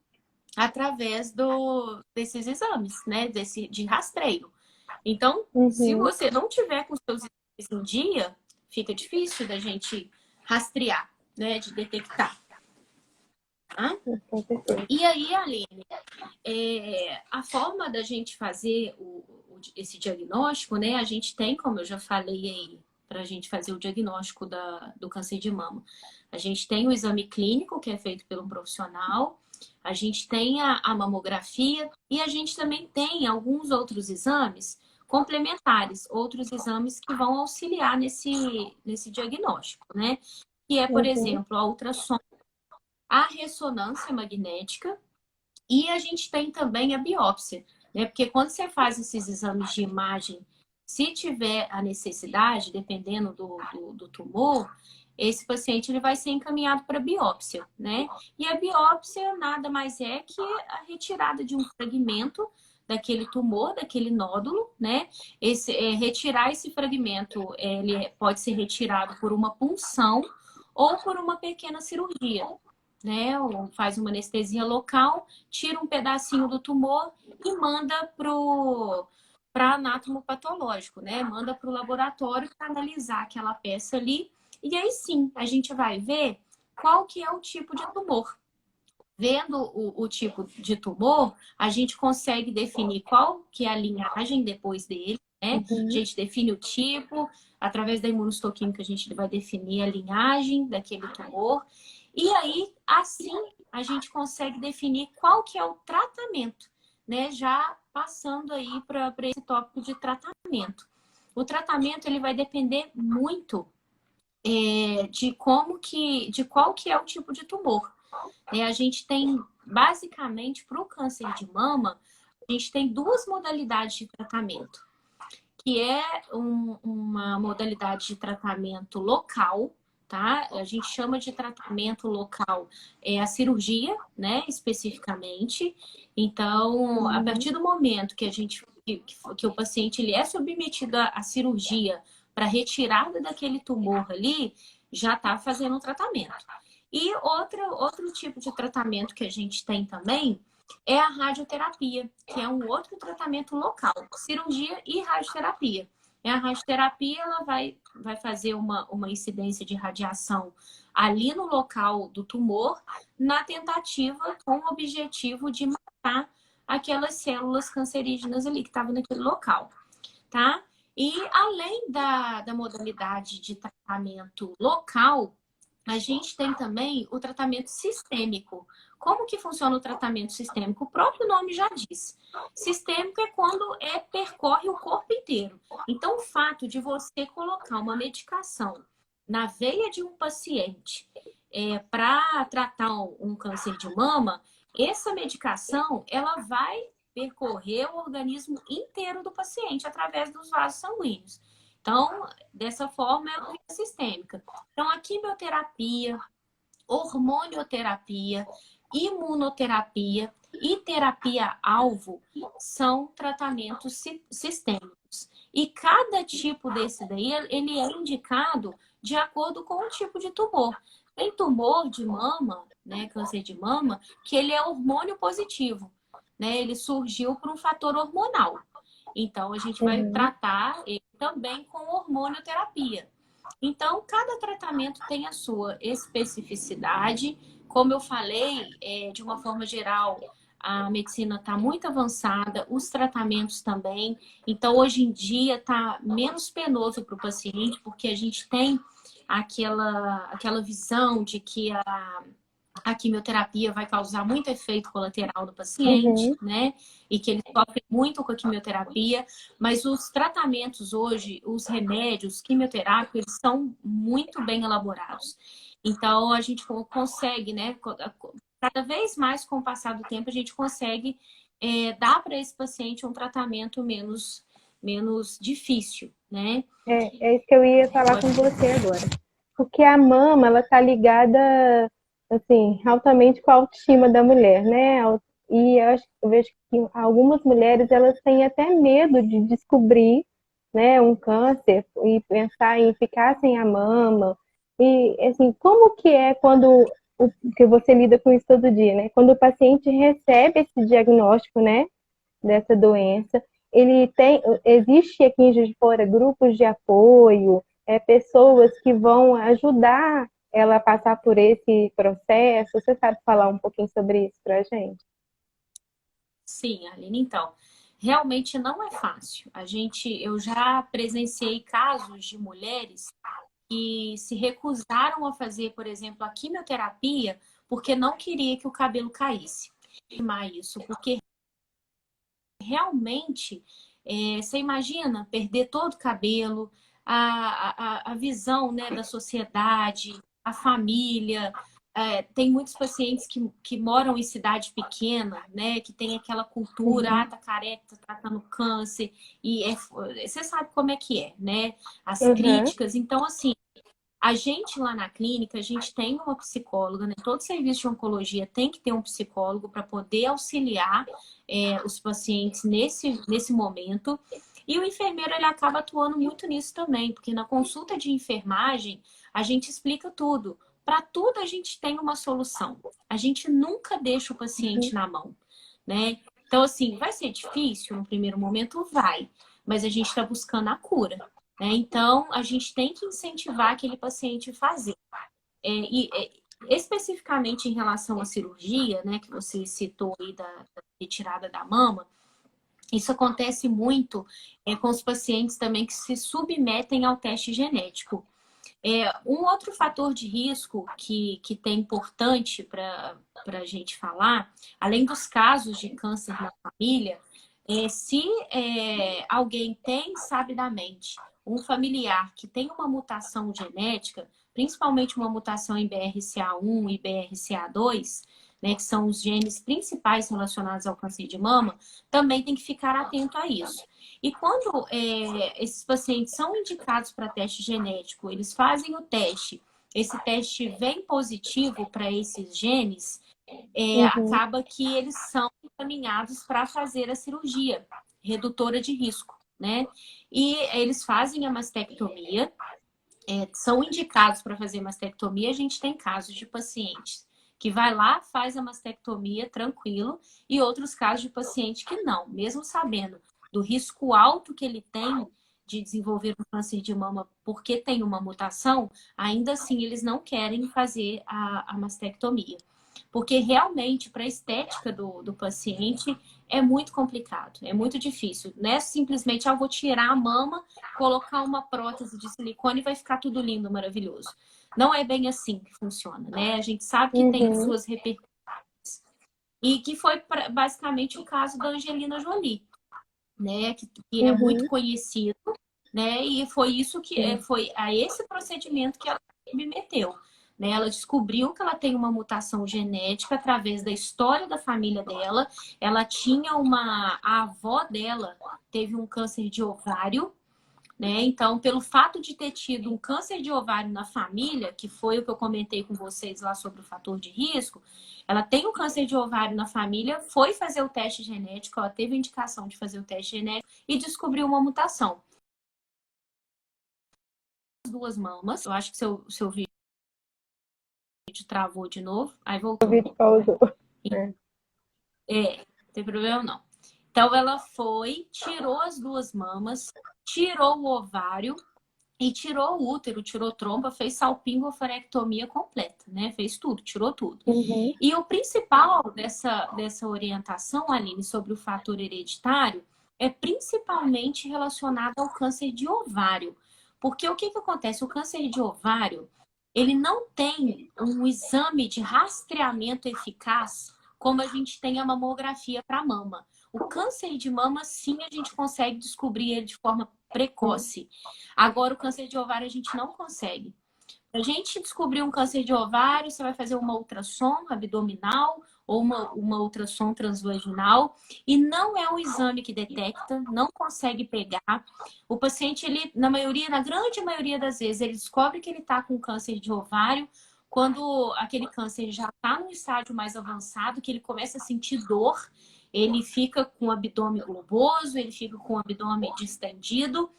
Speaker 2: através desses exames, né? De rastreio. Então, se você não tiver com os seus exames em dia, fica difícil da gente rastrear, né? De detectar. Tá? E aí, Aline, a forma da gente fazer esse diagnóstico, né? A gente tem, como eu já falei aí, para a gente fazer o diagnóstico do câncer de mama. A gente tem o exame clínico, que é feito pelo profissional, a gente tem a mamografia e a gente também tem alguns outros exames complementares, outros exames que vão auxiliar nesse diagnóstico, né? Que é, por exemplo, a ultrassom, a ressonância magnética e a gente tem também a biópsia, né? Porque quando você faz esses exames de imagem, se tiver a necessidade, dependendo do tumor, esse paciente ele vai ser encaminhado para biópsia, né? E a biópsia nada mais é que a retirada de um fragmento daquele tumor, daquele nódulo, né? Retirar esse fragmento, ele pode ser retirado por uma punção ou por uma pequena cirurgia, né? Ou faz uma anestesia local, tira um pedacinho do tumor e manda para anátomo patológico, né? Manda para o laboratório para analisar aquela peça ali. E aí sim, a gente vai ver qual que é o tipo de tumor. Vendo o tipo de tumor, a gente consegue definir qual que é a linhagem depois dele, né? A gente define o tipo, através da imunohistoquímica a gente vai definir a linhagem daquele tumor. E aí, assim, a gente consegue definir qual que é o tratamento, né? Já passando aí para esse tópico de tratamento. O tratamento, ele vai depender muito de qual que é o tipo de tumor. A gente tem, basicamente, para o câncer de mama, a gente tem duas modalidades de tratamento, que é uma modalidade de tratamento local, tá? A gente chama de tratamento local a cirurgia, né, especificamente. Então, a partir do momento que o paciente ele é submetido à cirurgia para retirada daquele tumor ali, já está fazendo um tratamento. E outro tipo de tratamento que a gente tem também é a radioterapia, que é um outro tratamento local, cirurgia e radioterapia. E a radioterapia ela vai fazer uma incidência de radiação ali no local do tumor, na tentativa com o objetivo de matar aquelas células cancerígenas ali que estavam naquele local, tá? E além da modalidade de tratamento local, a gente tem também o tratamento sistêmico. Como que funciona o tratamento sistêmico? O próprio nome já diz. Sistêmico é quando percorre o corpo inteiro. Então, o fato de você colocar uma medicação na veia de um paciente para tratar um câncer de mama, essa medicação ela vai percorrer o organismo inteiro do paciente através dos vasos sanguíneos. Então, dessa forma, é a via sistêmica. Então, a quimioterapia, hormonioterapia, imunoterapia e terapia-alvo são tratamentos sistêmicos. E cada tipo desse daí, ele é indicado de acordo com o tipo de tumor. Tem tumor de mama, né, câncer de mama, que ele é hormônio positivo, né? Ele surgiu por um fator hormonal. Então, a gente vai tratar ele também com hormonioterapia. Então, cada tratamento tem a sua especificidade. Como eu falei, de uma forma geral, a medicina está muito avançada, os tratamentos também. Então, hoje em dia, está menos penoso para o paciente, porque a gente tem aquela visão de que a quimioterapia vai causar muito efeito colateral no paciente, né? E que ele sofre muito com a quimioterapia, mas os tratamentos hoje, os remédios quimioterápicos, eles são muito bem elaborados. Então, a gente consegue, né? Cada vez mais, com o passar do tempo, a gente consegue dar para esse paciente um tratamento menos difícil, né?
Speaker 1: É isso que eu ia falar com você agora. Porque a mama, ela tá ligada, assim, altamente com a autoestima da mulher, né? E eu vejo que algumas mulheres, elas têm até medo de descobrir, né, um câncer e pensar em ficar sem a mama. E, assim, como que é quando que você lida com isso todo dia, né? Quando o paciente recebe esse diagnóstico, né, dessa doença, existe aqui em Juiz de Fora grupos de apoio, pessoas que vão ajudar ela a passar por esse processo. Você sabe falar um pouquinho sobre isso para a gente?
Speaker 2: Sim, Aline, então, realmente não é fácil. Eu já presenciei casos de mulheres que se recusaram a fazer, por exemplo, a quimioterapia porque não queria que o cabelo caísse. Isso, porque realmente, você imagina perder todo o cabelo, a visão, né, da sociedade, a família. Tem muitos pacientes que moram em cidade pequena, né, que tem aquela cultura, tá careca, tá tratando câncer, e você sabe como é que é, né? As críticas. Então, assim, a gente lá na clínica, a gente tem uma psicóloga, né? Todo serviço de oncologia tem que ter um psicólogo para poder auxiliar os pacientes nesse momento. E o enfermeiro, ele acaba atuando muito nisso também, porque na consulta de enfermagem, a gente explica tudo. Para tudo, a gente tem uma solução. A gente nunca deixa o paciente na mão, né? Então, assim, vai ser difícil no primeiro momento? Vai. Mas a gente está buscando a cura. Então, a gente tem que incentivar aquele paciente a fazer. Especificamente em relação à cirurgia, né, que você citou aí da retirada da mama, isso acontece muito com os pacientes também que se submetem ao teste genético. Um outro fator de risco que tem importante para a gente falar, além dos casos de câncer na família, se alguém tem sabidamente um familiar que tem uma mutação genética, principalmente uma mutação em BRCA1 e BRCA2, né, que são os genes principais relacionados ao câncer de mama, também tem que ficar atento a isso. E quando esses pacientes são indicados para teste genético, eles fazem o teste, esse teste vem positivo para esses genes, acaba que eles são encaminhados para fazer a cirurgia redutora de risco, né? E eles fazem a mastectomia, são indicados para fazer mastectomia. A gente tem casos de pacientes que vai lá, faz a mastectomia tranquilo, e outros casos de paciente que não, mesmo sabendo do risco alto que ele tem de desenvolver um câncer de mama porque tem uma mutação, ainda assim eles não querem fazer a mastectomia. Porque realmente, para a estética do paciente, é muito complicado, é muito difícil. Não é simplesmente, vou tirar a mama, colocar uma prótese de silicone e vai ficar tudo lindo, maravilhoso. não é bem assim que funciona, né? A gente sabe que tem
Speaker 1: Uhum,
Speaker 2: suas repercussões. E que foi basicamente o caso da Angelina Jolie, né? Que é muito
Speaker 1: uhum,
Speaker 2: conhecido, né? E foi isso que
Speaker 1: sim.
Speaker 2: foi a esse procedimento que ela me meteu. Né? Ela descobriu que ela tem uma mutação genética através da história da família dela. Ela tinha a avó dela teve um câncer de ovário, né? Então, pelo fato de ter tido um câncer de ovário na família, que foi o que eu comentei com vocês lá sobre o fator de risco, ela tem um câncer de ovário na família, foi fazer o teste genético, ela teve a indicação de fazer o teste genético e descobriu uma mutação. As duas mamas, eu acho que seu vídeo travou de novo, aí
Speaker 1: O
Speaker 2: voltou.
Speaker 1: vídeo pausou. É.
Speaker 2: Não tem problema não. Então, ela foi, tirou as duas mamas, tirou o ovário, e tirou o útero, tirou trompa, fez salpingofarectomia completa, né? Fez tudo, tirou tudo.
Speaker 1: Uhum,
Speaker 2: E o principal dessa orientação, Aline, sobre o fator hereditário, é principalmente relacionado ao câncer de ovário. Porque o que, que acontece? O câncer de ovário, ele não tem um exame de rastreamento eficaz como a gente tem a mamografia para mama. O câncer de mama, sim, a gente consegue descobrir ele de forma precoce. Agora, o câncer de ovário a gente não consegue. Para a gente descobrir um câncer de ovário, você vai fazer uma ultrassom abdominal ou uma ultrassom transvaginal e não é um exame que detecta, não consegue pegar. O paciente, ele, na grande maioria das vezes, ele descobre que ele está com câncer de ovário quando aquele câncer já está num estágio mais avançado, que ele começa a sentir dor, ele fica com o abdômen globoso, ele fica com o abdômen distendido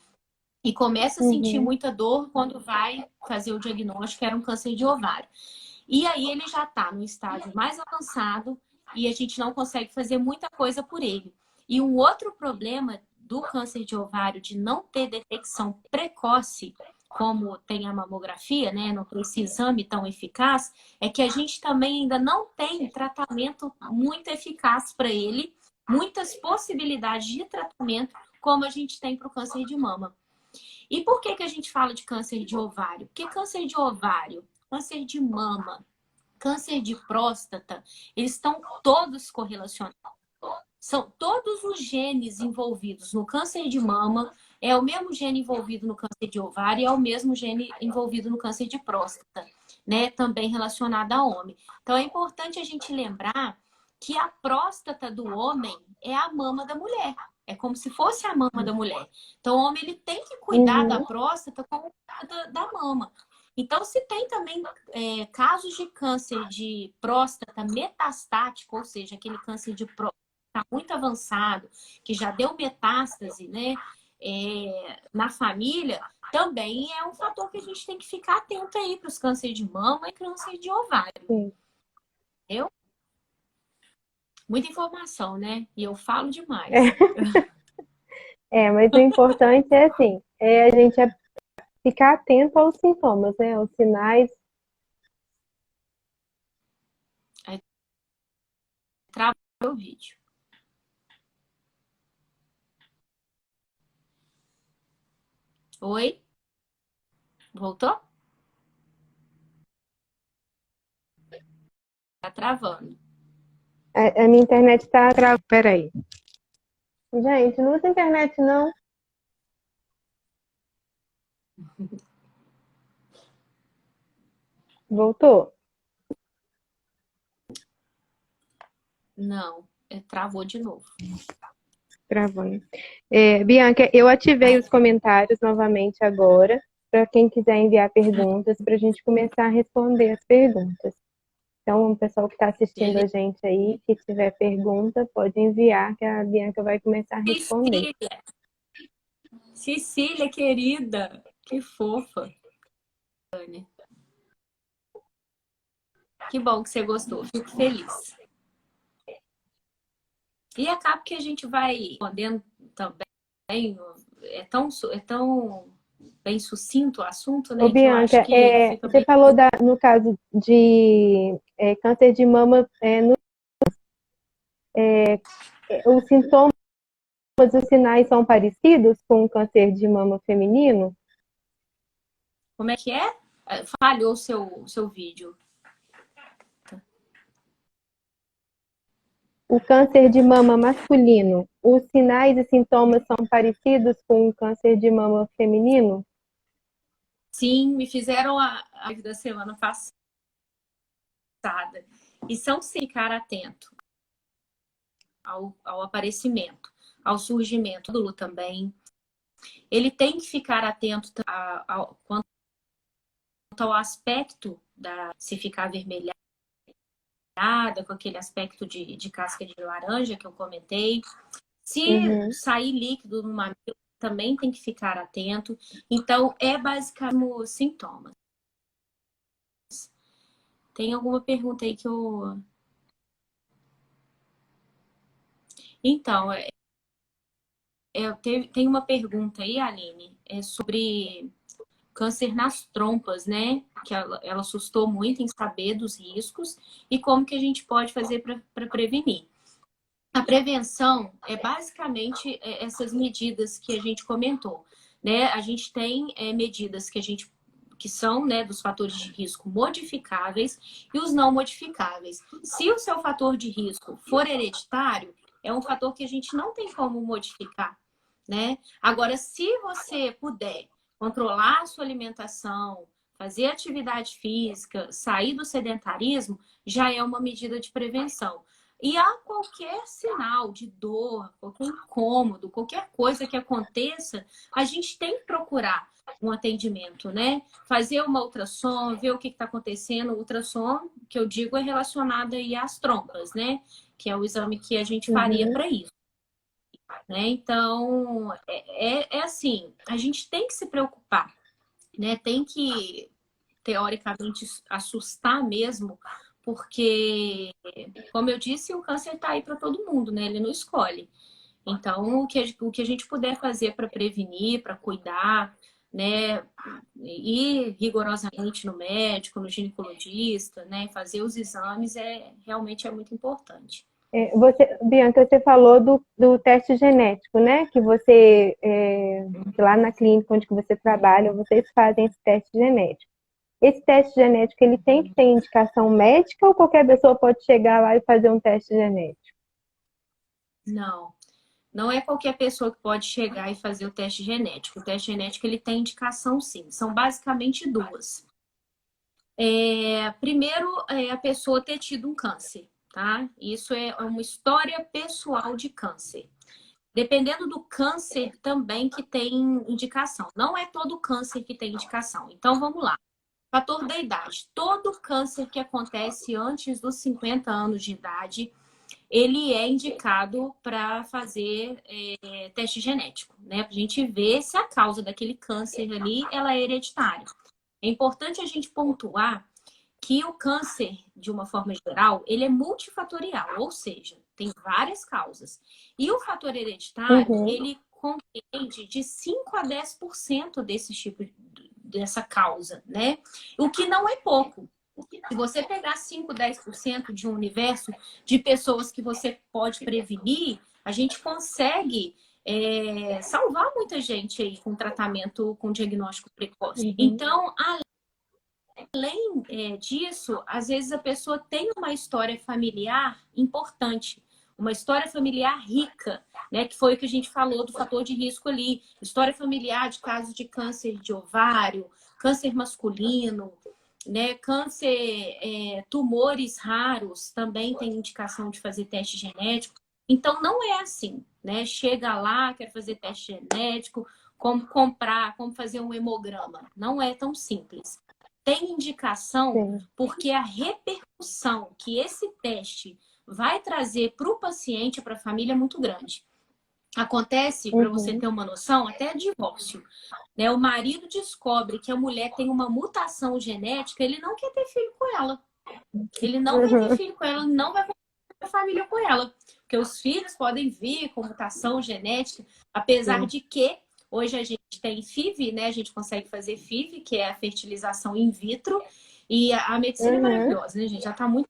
Speaker 2: e começa a sentir
Speaker 1: uhum,
Speaker 2: muita dor quando vai fazer o diagnóstico, que era um câncer de ovário. E aí ele já está no estágio mais avançado e a gente não consegue fazer muita coisa por ele. E um outro problema do câncer de ovário de não ter detecção precoce, como tem a mamografia, né, não tem esse exame tão eficaz, é que a gente também ainda não tem tratamento muito eficaz para ele, muitas possibilidades de tratamento como a gente tem para o câncer de mama. E por que, que a gente fala de câncer de ovário? Porque câncer de ovário, câncer de mama, câncer de próstata, eles estão todos correlacionados. São todos os genes envolvidos no câncer de mama, é o mesmo gene envolvido no câncer de ovário e é o mesmo gene envolvido no câncer de próstata, né? Também relacionado ao homem. Então é importante a gente lembrar que a próstata do homem é a mama da mulher. É como se fosse a mama da mulher. Então o homem ele tem que cuidar da
Speaker 1: uhum,
Speaker 2: próstata como da mama. Então, se tem também casos de câncer de próstata metastático, ou seja, aquele câncer de próstata está muito avançado, que já deu metástase, né, na família, também é um fator que a gente tem que ficar atento aí para os cânceres de mama e câncer de ovário.
Speaker 1: sim.
Speaker 2: Entendeu? Muita informação, né? E eu falo demais.
Speaker 1: É, mas o importante é assim, a gente ficar atento aos sintomas, né? Aos sinais.
Speaker 2: Aí trava o vídeo. Oi? Voltou? Tá travando.
Speaker 1: A minha internet tá travada. Peraí. Gente, não usa internet, não. Voltou?
Speaker 2: Não, travou de novo.
Speaker 1: Gravando. Bianca, eu ativei os comentários novamente agora, para quem quiser enviar perguntas, para a gente começar a responder as perguntas. Então, o pessoal que está assistindo a
Speaker 2: Beleza.
Speaker 1: gente aí, que tiver pergunta, pode enviar, que a Bianca vai começar a responder.
Speaker 2: Cecília, Cecília, querida, que fofa. Que bom que você gostou, fico feliz. E acaba que a gente vai respondendo também, é tão bem sucinto o assunto,
Speaker 1: Ô,
Speaker 2: né, que eu acho
Speaker 1: Bianca,
Speaker 2: que fica
Speaker 1: você
Speaker 2: bem.
Speaker 1: falou no caso de câncer de mama, os sintomas, os sinais são parecidos com o câncer de mama feminino?
Speaker 2: Como é que é? falhou o seu vídeo.
Speaker 1: O câncer de mama masculino, os sinais e sintomas são parecidos com o câncer de mama feminino?
Speaker 2: Sim, me fizeram a live da semana passada. E são sim ficar atento ao aparecimento, ao surgimento do também. Ele tem que ficar atento quanto ao aspecto se ficar avermelhada, com aquele aspecto de casca de laranja que eu comentei. Se sair líquido no mamilo, também tem que ficar atento. Então, é basicamente os sintomas. Tem alguma pergunta aí que eu... Então, tem uma pergunta aí, Aline, sobre câncer nas trompas, né? Que ela assustou muito em saber dos riscos e como que a gente pode fazer para prevenir. A prevenção é basicamente essas medidas que a gente comentou, né? A gente tem medidas que são, né, dos fatores de risco modificáveis e os não modificáveis. Se o seu fator de risco for hereditário, é um fator que a gente não tem como modificar, né? Agora, se você puder controlar a sua alimentação, fazer atividade física, sair do sedentarismo, já é uma medida de prevenção. E há qualquer sinal de dor, qualquer incômodo, qualquer coisa que aconteça, a gente tem que procurar um atendimento, né? Fazer uma ultrassom, ver o que está acontecendo. O ultrassom, que eu digo, é relacionado aí às trompas, né? Que é o exame que a gente faria para isso. Né? Então, é assim, a gente tem que se preocupar, né? Tem que, teoricamente, assustar mesmo, porque, como eu disse, o câncer está aí para todo mundo, né? Ele não escolhe. Então, o que a gente puder fazer para prevenir, para cuidar, né? Ir rigorosamente no médico, no ginecologista, né? Fazer os exames realmente é muito importante.
Speaker 1: Bianca, você falou do teste genético, né? Que você, lá na clínica onde você trabalha, vocês fazem esse teste genético. Esse teste genético, ele tem que ter indicação médica ou qualquer pessoa pode chegar lá e fazer um teste genético?
Speaker 2: Não. Não é qualquer pessoa que pode chegar e fazer o teste genético. O teste genético, ele tem indicação, sim. São basicamente duas. Primeiro, a pessoa ter tido um câncer, tá? Isso é uma história pessoal de câncer. Dependendo do câncer também que tem indicação. Não é todo câncer que tem indicação. Então, vamos lá. Fator da idade. Todo câncer que acontece antes dos 50 anos de idade, ele é indicado para fazer teste genético, né? Para a gente ver se a causa daquele câncer ali, ela é hereditária. É importante a gente pontuar que o câncer, de uma forma geral, ele é multifatorial, ou seja, tem várias causas. E o fator hereditário, ele compreende de 5 a 10% dessa causa, né? O que não é pouco. Se você pegar 5, 10% de um universo de pessoas que você pode prevenir, a gente consegue salvar muita gente aí com tratamento, com diagnóstico precoce. Então, além disso, às vezes a pessoa tem uma história familiar importante, uma história familiar rica, né? Que foi o que a gente falou do fator de risco ali. História familiar de casos de câncer de ovário, câncer masculino, né? Câncer, tumores raros, também tem indicação de fazer teste genético. Então, não é assim, né? Chega lá, quer fazer teste genético, como comprar, como fazer um hemograma. Não é tão simples. Tem indicação porque a repercussão que esse teste vai trazer para o paciente, para a família, é muito grande. Acontece, para você ter uma noção, até divórcio. Né? O marido descobre que a mulher tem uma mutação genética, ele não quer ter filho com ela. Ele não quer ter filho com ela, não vai ter família com ela. Porque os filhos podem vir com mutação genética, apesar de que hoje a gente tem FIV, né? A gente consegue fazer FIV, que é a fertilização in vitro, e a medicina é maravilhosa, né, gente? Já está muito.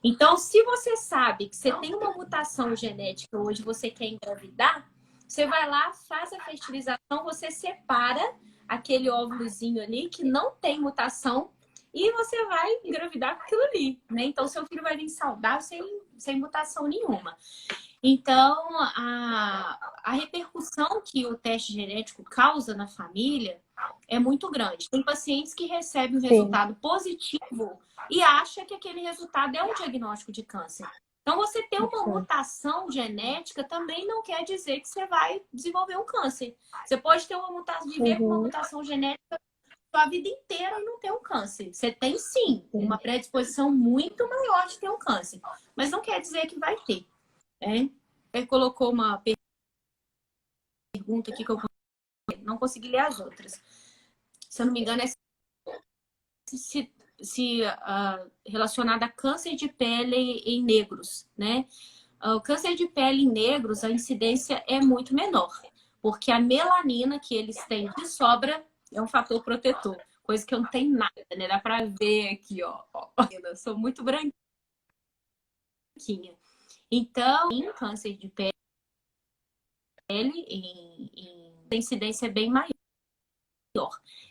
Speaker 2: Então, se você sabe que você tem uma mutação genética hoje, você quer engravidar, você vai lá, faz a fertilização, você separa aquele óvulozinho ali que não tem mutação e você vai engravidar com aquilo ali, né? Então, seu filho vai vir saudável sem mutação nenhuma. Então, a repercussão que o teste genético causa na família é muito grande. Tem pacientes que recebem um resultado positivo e acha que aquele resultado é um diagnóstico de câncer. Então, você ter uma mutação genética também não quer dizer que você vai desenvolver um câncer. Você pode ter uma mutação, viver com uma mutação genética sua vida inteira e não ter um câncer. Você tem, sim, uma predisposição muito maior de ter um câncer. Mas não quer dizer que vai ter. Ele colocou uma pergunta aqui que eu não consegui ler as outras. Se eu não me engano, é relacionada a câncer de pele em negros, né? O câncer de pele em negros, a incidência é muito menor, porque a melanina que eles têm de sobra é um fator protetor, coisa que eu não tenho nada, né? Dá pra ver aqui, ó. Eu sou muito branquinha. Então, em câncer de pele, a incidência é bem maior.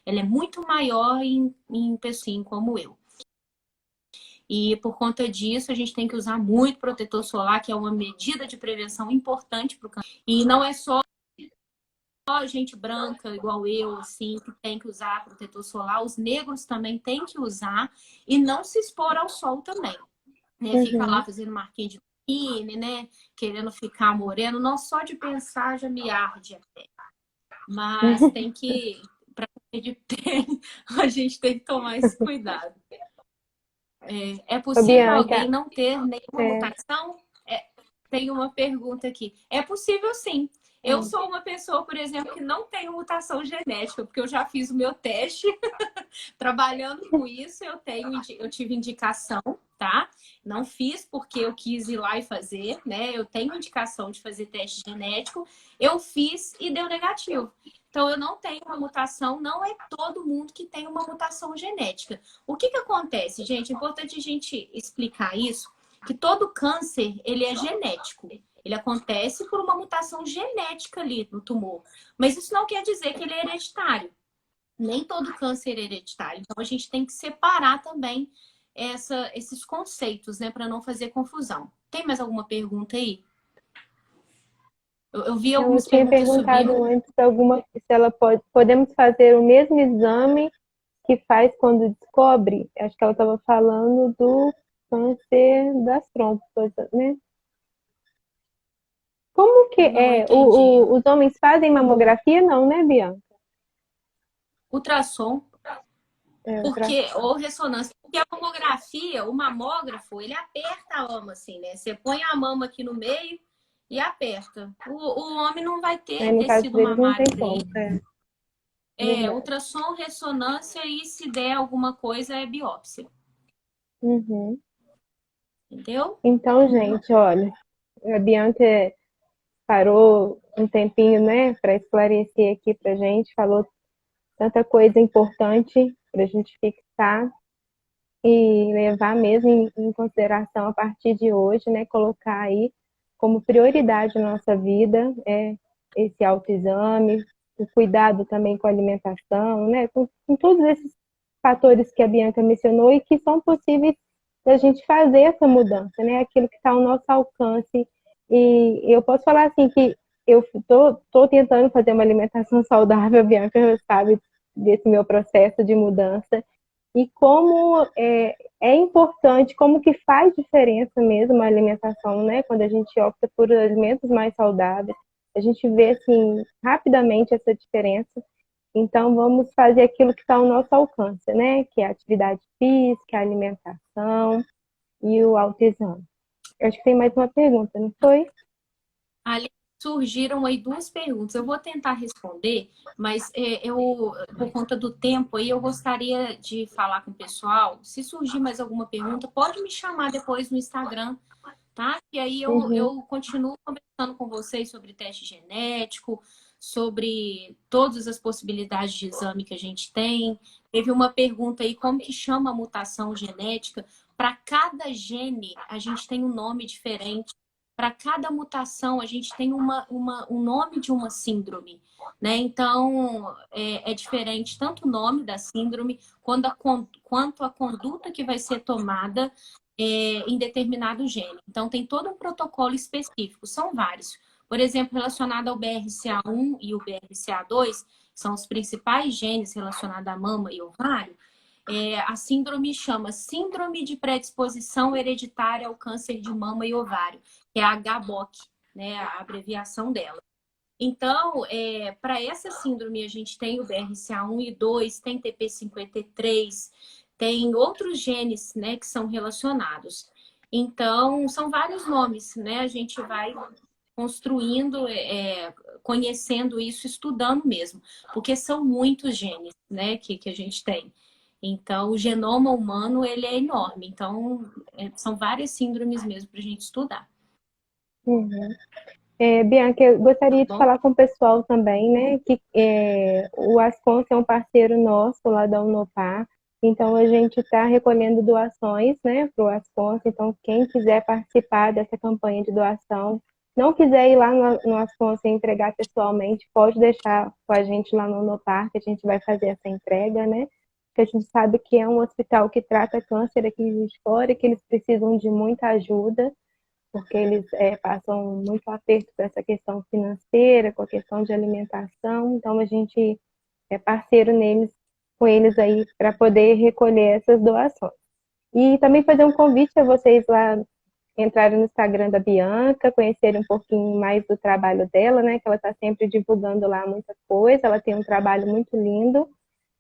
Speaker 2: Ela é muito maior em pessoas como eu. E por conta disso, a gente tem que usar muito protetor solar, que é uma medida de prevenção importante para o câncer. E não é só gente branca, igual eu, assim, que tem que usar protetor solar. Os negros também têm que usar e não se expor ao sol também. Né? Fica lá fazendo marquinha de biquíni, né? Querendo ficar moreno. Não, só de pensar já me arde a pele. Mas tem que, para de pele, a gente tem que tomar esse cuidado. É possível alguém não ter nenhuma mutação? Tem uma pergunta aqui. É possível, sim. Eu sou uma pessoa, por exemplo, que não tem mutação genética, porque eu já fiz o meu teste. Trabalhando com isso, eu tive indicação, tá? Não fiz porque eu quis ir lá e fazer, né? Eu tenho indicação de fazer teste genético. Eu fiz e deu negativo. Então, eu não tenho uma mutação, não é todo mundo que tem uma mutação genética. O que acontece, gente? É importante a gente explicar isso, que todo câncer, ele é genético. Ele acontece por uma mutação genética ali no tumor. Mas isso não quer dizer que ele é hereditário. Nem todo câncer é hereditário. Então, a gente tem que separar também esses conceitos, né? Para não fazer confusão. Tem mais alguma pergunta aí? Eu vi algumas perguntas
Speaker 1: sobre... Eu tinha perguntado antes se ela podemos fazer o mesmo exame que faz quando descobre. Acho que ela estava falando do câncer das trompas, né? Como que os homens fazem mamografia? Não, né, Bianca?
Speaker 2: Ultrassom. Ou ressonância. Porque a mamografia, o mamógrafo, ele aperta a mama, assim, né? Você põe a mama aqui no meio e aperta. O homem não vai ter tecido mamário dele. Ultrassom, ressonância e se der alguma coisa é biópsia. Entendeu?
Speaker 1: Então, gente, olha, a Bianca parou um tempinho, né, para esclarecer aqui pra gente, falou tanta coisa importante pra gente fixar e levar mesmo em consideração a partir de hoje, né, colocar aí como prioridade na nossa vida esse autoexame, o cuidado também com a alimentação, né, com todos esses fatores que a Bianca mencionou e que são possíveis da gente fazer essa mudança, né, aquilo que está ao nosso alcance. E eu posso falar assim que eu tô tentando fazer uma alimentação saudável, a Bianca sabe desse meu processo de mudança, e como é importante, como que faz diferença mesmo a alimentação, né? Quando a gente opta por alimentos mais saudáveis, a gente vê, assim, rapidamente essa diferença. Então, vamos fazer aquilo que está ao nosso alcance, né? Que é a atividade física, a alimentação e o autoexame. Eu acho que tem mais uma pergunta, não foi?
Speaker 2: Ali surgiram aí duas perguntas. Eu vou tentar responder, mas por conta do tempo aí, eu gostaria de falar com o pessoal. Se surgir mais alguma pergunta, pode me chamar depois no Instagram, tá? E aí eu continuo conversando com vocês sobre teste genético, sobre todas as possibilidades de exame que a gente tem. Teve uma pergunta aí, como que chama a mutação genética? Para cada gene, a gente tem um nome diferente. para cada mutação, a gente tem um nome de uma síndrome, né? Então, é diferente tanto o nome da síndrome quanto a conduta que vai ser tomada em determinado gene. Então, tem todo um protocolo específico, são vários. Por exemplo, relacionado ao BRCA1 e o BRCA2, que são os principais genes relacionados à mama e ovário, a síndrome chama Síndrome de Predisposição Hereditária ao Câncer de Mama e Ovário, que é a HBOC, né, a abreviação dela. Então, para essa síndrome, a gente tem o BRCA1 e 2, tem TP53, tem outros genes, né, que são relacionados. Então, são vários nomes, né? A gente vai construindo, conhecendo isso, estudando mesmo, porque são muitos genes, né, que a gente tem. Então, o genoma humano, ele é enorme. Então, são várias síndromes mesmo para a gente estudar.
Speaker 1: Uhum. Bianca, eu
Speaker 2: Tá
Speaker 1: gostaria de
Speaker 2: bom?
Speaker 1: falar com o pessoal também, né? Que o Ascons é um parceiro nosso lá da Unopar, então a gente está recolhendo doações, né, para o Ascons. Então, quem quiser participar dessa campanha de doação, não quiser ir lá no Ascons e entregar pessoalmente, pode deixar com a gente lá no Unopar, que a gente vai fazer essa entrega, né? Porque a gente sabe que é um hospital que trata câncer aqui de fora e que eles precisam de muita ajuda porque eles passam muito aperto com essa questão financeira, com a questão de alimentação, então a gente é parceiro com eles aí para poder recolher essas doações. E também fazer um convite a vocês lá entrarem no Instagram da Bianca, conhecerem um pouquinho mais do trabalho dela, né? Que ela está sempre divulgando lá muita coisa, ela tem um trabalho muito lindo,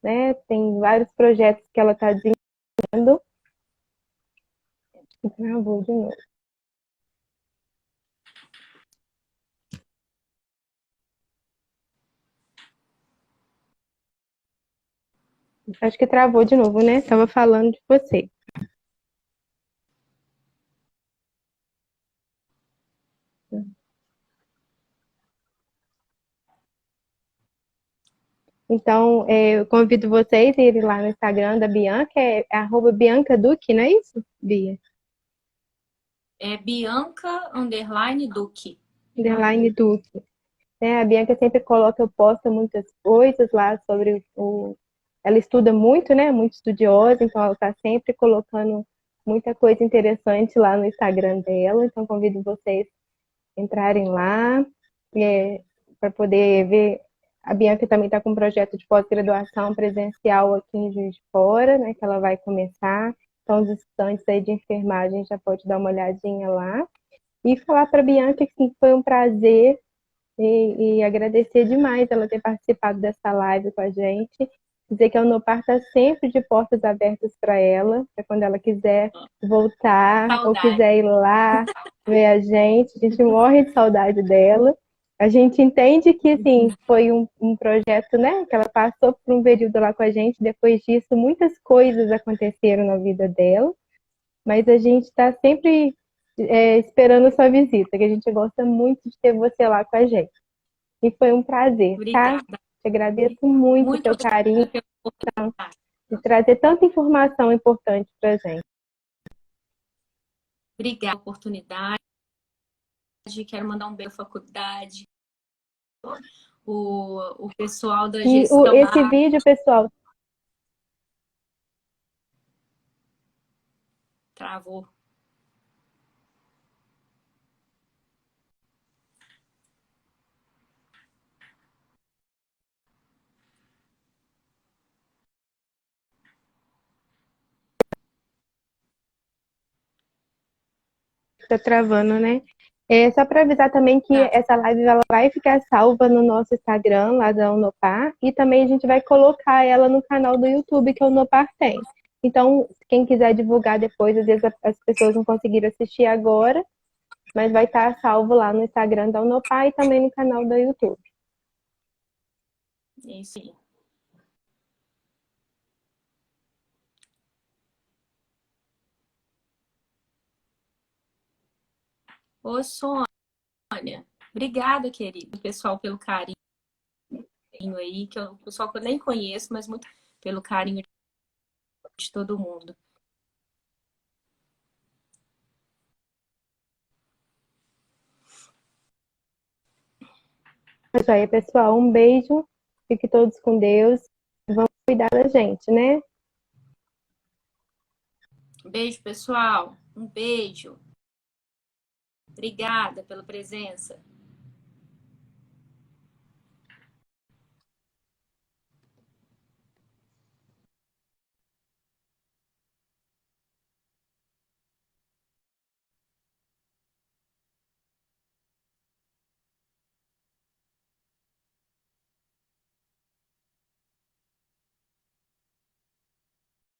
Speaker 1: né? Tem vários projetos que ela está desenvolvendo. Travou de novo. Acho que travou de novo, né? Estava falando de você. Então, eu convido vocês a irem lá no Instagram da Bianca, é @Bianca Duque, não é isso, Bia?
Speaker 2: É Bianca_Duque.
Speaker 1: Underline Duque. A Bianca sempre coloca, posta muitas coisas lá sobre o. Ela estuda muito, né? Muito estudiosa, então ela está sempre colocando muita coisa interessante lá no Instagram dela. Então, convido vocês a entrarem lá para poder ver. A Bianca também está com um projeto de pós-graduação presencial aqui em Juiz de Fora, né, que ela vai começar. Então, os estudantes aí de enfermagem já pode dar uma olhadinha lá. E falar para a Bianca que foi um prazer e agradecer demais ela ter participado dessa live com a gente. Dizer que a Unopar está sempre de portas abertas para ela, para quando ela quiser voltar ou
Speaker 2: Saudade.
Speaker 1: quiser ir lá ver a gente. A gente morre de saudade dela. A gente entende que, assim, foi um projeto, né, que ela passou por um período lá com a gente. Depois disso, muitas coisas aconteceram na vida dela, mas a gente está sempre esperando a sua visita, que a gente gosta muito de ter você lá com a gente. E foi um prazer, tá?
Speaker 2: Obrigada.
Speaker 1: Te agradeço muito o
Speaker 2: Muito
Speaker 1: seu carinho
Speaker 2: obrigada pela oportunidade.
Speaker 1: de trazer tanta informação importante pra gente.
Speaker 2: Obrigada pela oportunidade. Quero mandar um beijo à faculdade, o pessoal da
Speaker 1: E
Speaker 2: gestão
Speaker 1: esse
Speaker 2: lá.
Speaker 1: vídeo, pessoal,
Speaker 2: Travou.
Speaker 1: tá travando, né? Só para avisar também que
Speaker 2: Travou.
Speaker 1: essa live ela vai ficar salva no nosso Instagram, lá da Unopar, e também a gente vai colocar ela no canal do YouTube que a Unopar tem. Então, quem quiser divulgar depois, às vezes as pessoas não conseguiram assistir agora, mas vai estar salvo lá no Instagram da Unopar e também no canal do YouTube.
Speaker 2: Isso aí. Ô, Sônia, obrigada, querido, pessoal, pelo carinho aí, o pessoal que eu nem conheço, mas muito pelo carinho de todo mundo.
Speaker 1: Joia, pessoal, um beijo. Fiquem todos com Deus. Vamos cuidar da gente, né?
Speaker 2: Beijo, pessoal. Um beijo. Obrigada pela presença.